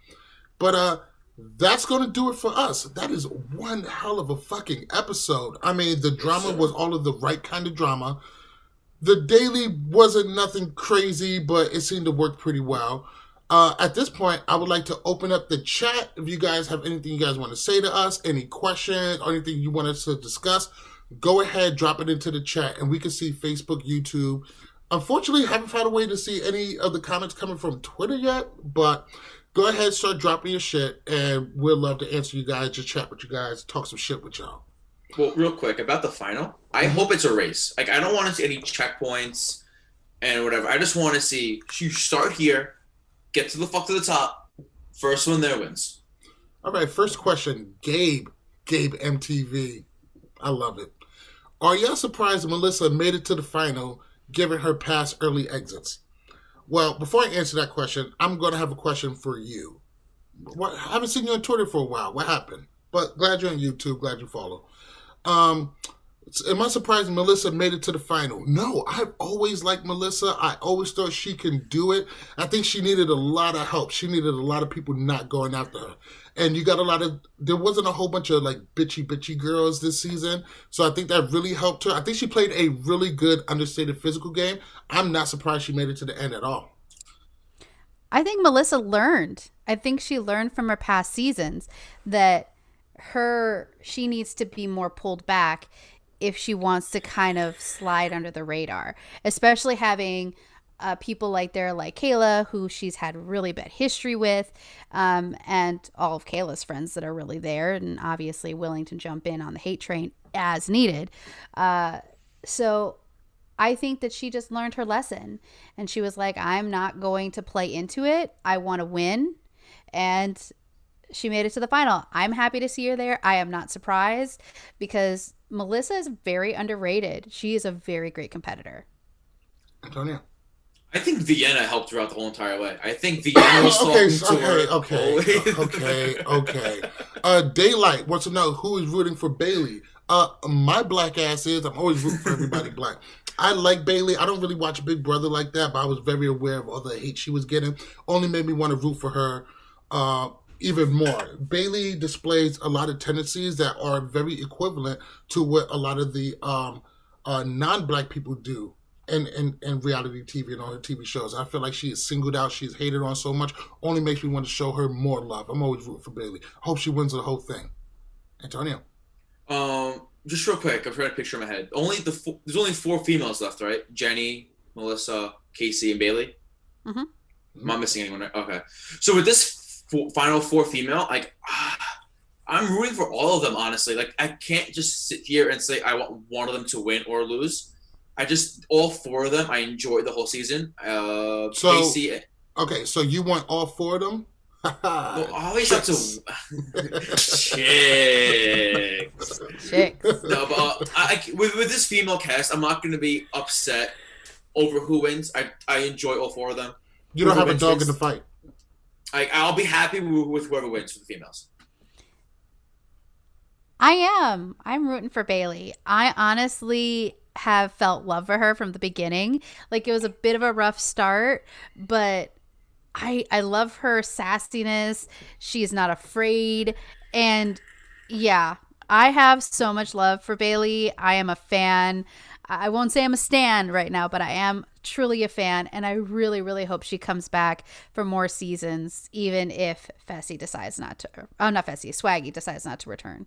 But that's gonna do it for us. That is one hell of a fucking episode. I mean, the drama was all of the right kind of drama. The daily wasn't nothing crazy, but it seemed to work pretty well. At this point, I would like to open up the chat. If you guys have anything you guys want to say to us, any questions, or anything you want us to discuss, go ahead, drop it into the chat, and we can see Facebook, YouTube. Unfortunately, I haven't found a way to see any of the comments coming from Twitter yet, but go ahead, start dropping your shit, and we'll love to answer you guys, just chat with you guys, talk some shit with y'all. well, real quick about the final. I hope it's a race. Like I don't want to see any checkpoints and whatever. I just want to see you start here, get to the top. First one there wins. All right, first question, Gabe MTV. I love it. Are y'all surprised Melissa made it to the final, given her past early exits? Well, before I answer that question, I'm going to have a question for you. I haven't seen you on Twitter for a while. What happened? But glad you're on YouTube. Glad you follow. Am I surprised Melissa made it to the final? No, I've always liked Melissa. I always thought she can do it. I think she needed a lot of help. She needed a lot of people not going after her. And you got there wasn't a whole bunch of like bitchy girls this season. So I think that really helped her. I think she played a really good understated physical game. I'm not surprised she made it to the end at all. I think Melissa learned. I think she learned from her past seasons that she needs to be more pulled back if she wants to kind of slide under the radar, especially having people like Kayla, who she's had really bad history with, and all of Kayla's friends that are really there and obviously willing to jump in on the hate train as needed. So I think that she just learned her lesson, and she was like, I'm not going to play into it. I want to win. And she made it to the final. I'm happy to see her there. I am not surprised because Melissa is very underrated. She is a very great competitor. Antonio. I think Vienna helped her out the whole entire way. I think Vienna was talking to her. Okay. Daylight wants to know who is rooting for Bailey. My black ass is. I'm always rooting for everybody black. I like Bailey. I don't really watch Big Brother like that, but I was very aware of all the hate she was getting. Only made me want to root for her even more. Bailey displays a lot of tendencies that are very equivalent to what a lot of the non-black people do in reality TV and on her TV shows. I feel like she is singled out. She's hated on so much. Only makes me want to show her more love. I'm always rooting for Bailey. Hope she wins the whole thing. Antonio. Just real quick, I've got a picture in my head. There's only 4 females left, right? Jenny, Melissa, Casey, and Bailey. Mm-hmm. Am I missing anyone? Right? Okay. So with this final 4 female, like, I'm rooting for all of them. Honestly, like, I can't just sit here and say I want one of them to win or lose. All 4 of them. I enjoyed the whole season. Casey. Okay, so you want all 4 of them? Well, I always have to chicks. No, but with this female cast, I'm not going to be upset over who wins. I enjoy all 4 of them. You don't have a dog in the fight. I'll be happy with whoever wins for the females. I am. I'm rooting for Bailey. I honestly have felt love for her from the beginning. Like, it was a bit of a rough start, but I love her sassiness. She's not afraid. And yeah, I have so much love for Bailey. I am a fan. I won't say I'm a stan right now, but I am truly a fan. And I really, really hope she comes back for more seasons, even if Swaggy decides not to return.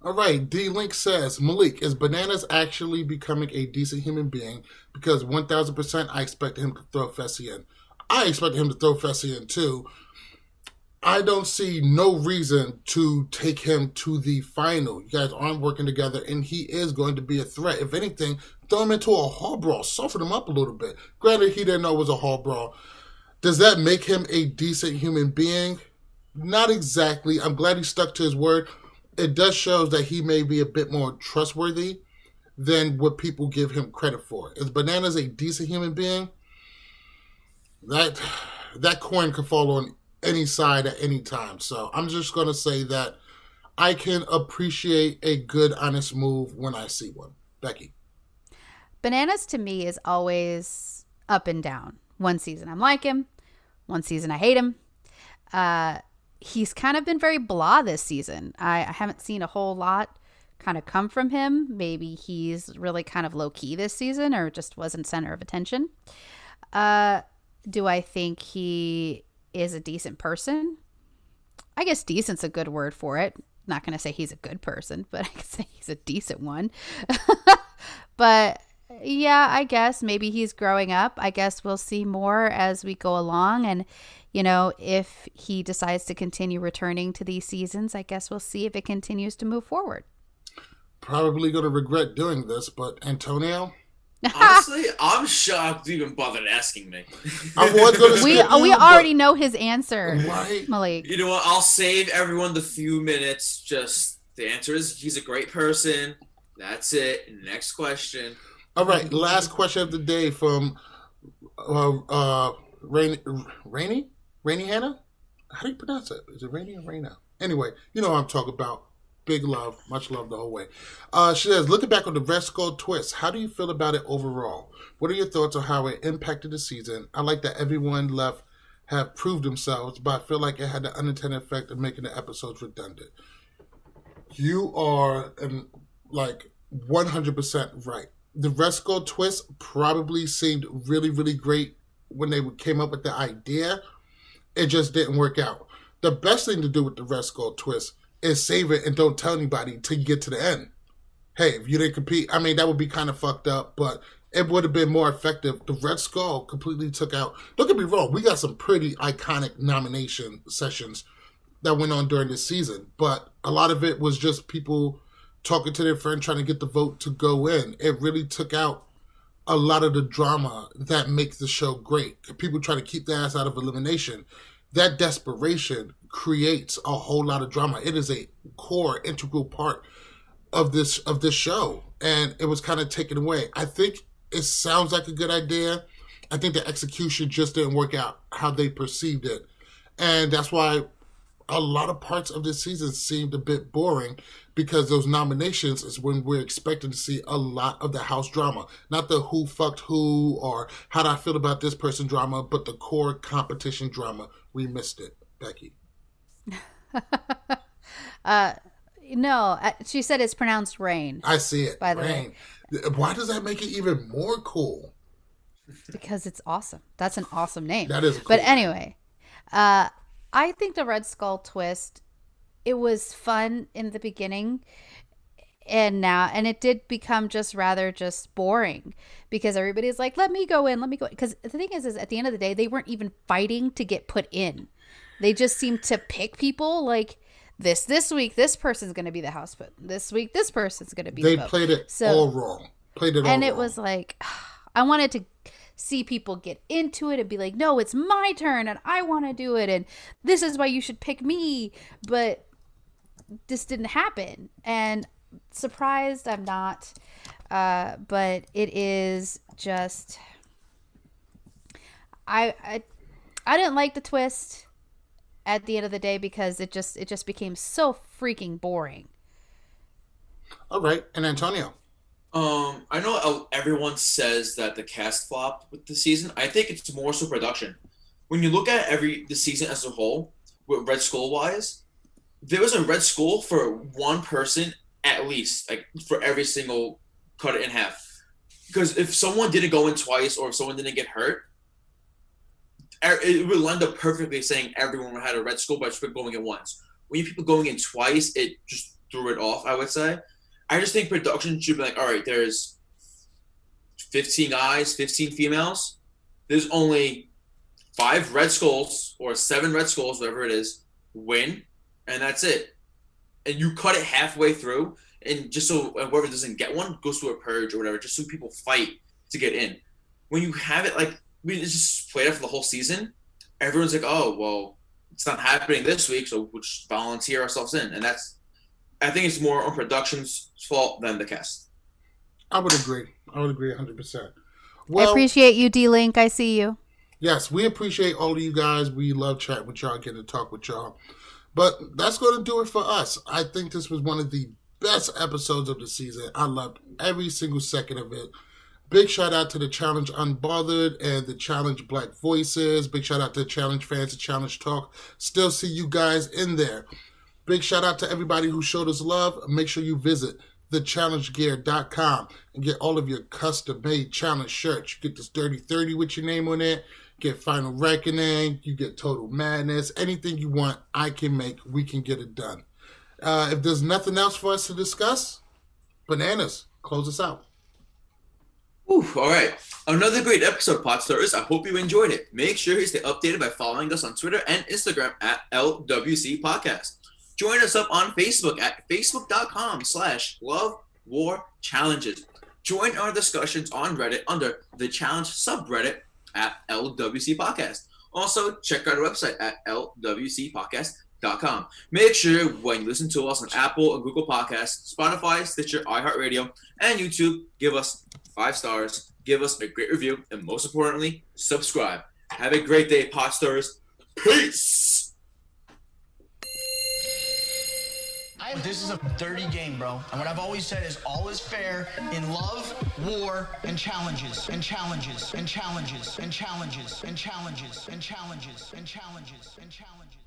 All right, D-Link says, Malik, is Bananas actually becoming a decent human being? Because 1,000% I expect him to throw Fessy in. I expect him to throw Fessy in too. I don't see no reason to take him to the final. You guys aren't working together, and he is going to be a threat. If anything, throw him into a hall brawl. Soften him up a little bit. Granted, he didn't know it was a hall brawl. Does that make him a decent human being? Not exactly. I'm glad he stuck to his word. It does show that he may be a bit more trustworthy than what people give him credit for. Is Bananas a decent human being? That coin could fall on any side at any time. So I'm just going to say that I can appreciate a good, honest move when I see one. Becky. Bananas to me is always up and down. One season I'm like him. One season I hate him. He's kind of been very blah this season. I haven't seen a whole lot kind of come from him. Maybe he's really kind of low key this season or just wasn't center of attention. Do I think he is a decent person? I guess decent's a good word for it. Not going to say he's a good person, but I can say he's a decent one. But yeah, I guess maybe he's growing up. I guess we'll see more as we go along. And, you know, if he decides to continue returning to these seasons, I guess we'll see if it continues to move forward. Probably going to regret doing this, but Antonio? Honestly, I'm shocked you even bothered asking me. I was going to we already know his answer, right? Malik. You know what? I'll save everyone the few minutes. Just the answer is he's a great person. That's it. Next question. All right, last question of the day from Rainy Hannah? How do you pronounce it? Is it Rainy or Raina? Anyway, you know what I'm talking about. Big love, much love the whole way. She says, looking back on the Red Skull twist, how do you feel about it overall? What are your thoughts on how it impacted the season? I like that everyone left have proved themselves, but I feel like it had the unintended effect of making the episodes redundant. You are 100% right. The Red Skull twist probably seemed really, really great when they came up with the idea. It just didn't work out. The best thing to do with the Red Skull twist is save it and don't tell anybody till you get to the end. Hey, if you didn't compete, I mean, that would be kind of fucked up, but it would have been more effective. The Red Skull completely took out, don't get me wrong, we got some pretty iconic nomination sessions that went on during this season, but a lot of it was just people talking to their friend trying to get the vote to go in. It really took out a lot of the drama that makes the show great. People try to keep their ass out of elimination. That desperation creates a whole lot of drama. It is a core, integral part of this show, and it was kind of taken away. I think it sounds like a good idea. I think the execution just didn't work out how they perceived it, and that's why a lot of parts of this season seemed a bit boring, because those nominations is when we're expecting to see a lot of the house drama. Not the who fucked who or how do I feel about this person drama, but the core competition drama. We missed it, Becky. No, she said it's pronounced rain. I see it. By the Rain. way. Why does that make it even more cool? Because it's awesome. That's an awesome name. That is cool. But anyway, I think the Red Skull twist, it was fun in the beginning, and it did become just boring, because everybody's like, let me go in. Because the thing is at the end of the day, they weren't even fighting to get put in. They just seemed to pick people like this week, this person's going to be the house put. This week, this person's going to be They the vote. played it all wrong. And it was like, I wanted to see people get into it and be like, no, it's my turn and I want to do it, and this is why you should pick me. But this didn't happen, and surprised I'm not, but it is just, I didn't like the twist at the end of the day, because it just became so freaking boring. All right, and Antonio. I know everyone says that the cast flopped with the season. I think it's more so production. When you look at the season as a whole, with Red Skull wise, there was a Red Skull for one person at least, like for every single cut it in half. Because if someone didn't go in twice, or if someone didn't get hurt, it would land up perfectly saying everyone had a Red Skull by just going in once. When you have people going in twice, it just threw it off, I would say. I just think production should be like, all right, there's 15 guys, 15 females. There's only 5 Red Skulls or 7 Red Skulls, whatever it is, win, and that's it. And you cut it halfway through, and just so whoever doesn't get one goes through a purge or whatever, just so people fight to get in. When you have it like, we just played it for the whole season, everyone's like, oh, well, it's not happening this week, so we'll just volunteer ourselves in. And I think it's more on production's fault than the cast. I would agree 100%. I appreciate you, D-Link. I see you. Yes, we appreciate all of you guys. We love chatting with y'all, getting to talk with y'all. But that's going to do it for us. I think this was one of the best episodes of the season. I loved every single second of it. Big shout out to the Challenge Unbothered and the Challenge Black Voices. Big shout out to the Challenge fans, the Challenge Talk. Still see you guys in there. Big shout out to everybody who showed us love. Make sure you visit thechallengegear.com and get all of your custom-made challenge shirts. You get this Dirty 30 with your name on it. Get Final Reckoning. You get Total Madness. Anything you want, I can make. We can get it done. If there's nothing else for us to discuss, Bananas, close us out. Ooh, all right. Another great episode, Podstars. I hope you enjoyed it. Make sure you stay updated by following us on Twitter and Instagram at LWC Podcast. Join us up on Facebook at facebook.com/LoveWarChallenges. Join our discussions on Reddit under the Challenge subreddit at LWC Podcast. Also, check out our website at LWCpodcast.com. Make sure when you listen to us on Apple and Google Podcasts, Spotify, Stitcher, iHeartRadio, and YouTube, give us 5 stars, give us a great review, and most importantly, subscribe. Have a great day, Podstars. Peace! This is a dirty game, bro. And what I've always said is all is fair in love, war, and challenges, and challenges, and challenges, and challenges, and challenges, and challenges, and challenges, and challenges.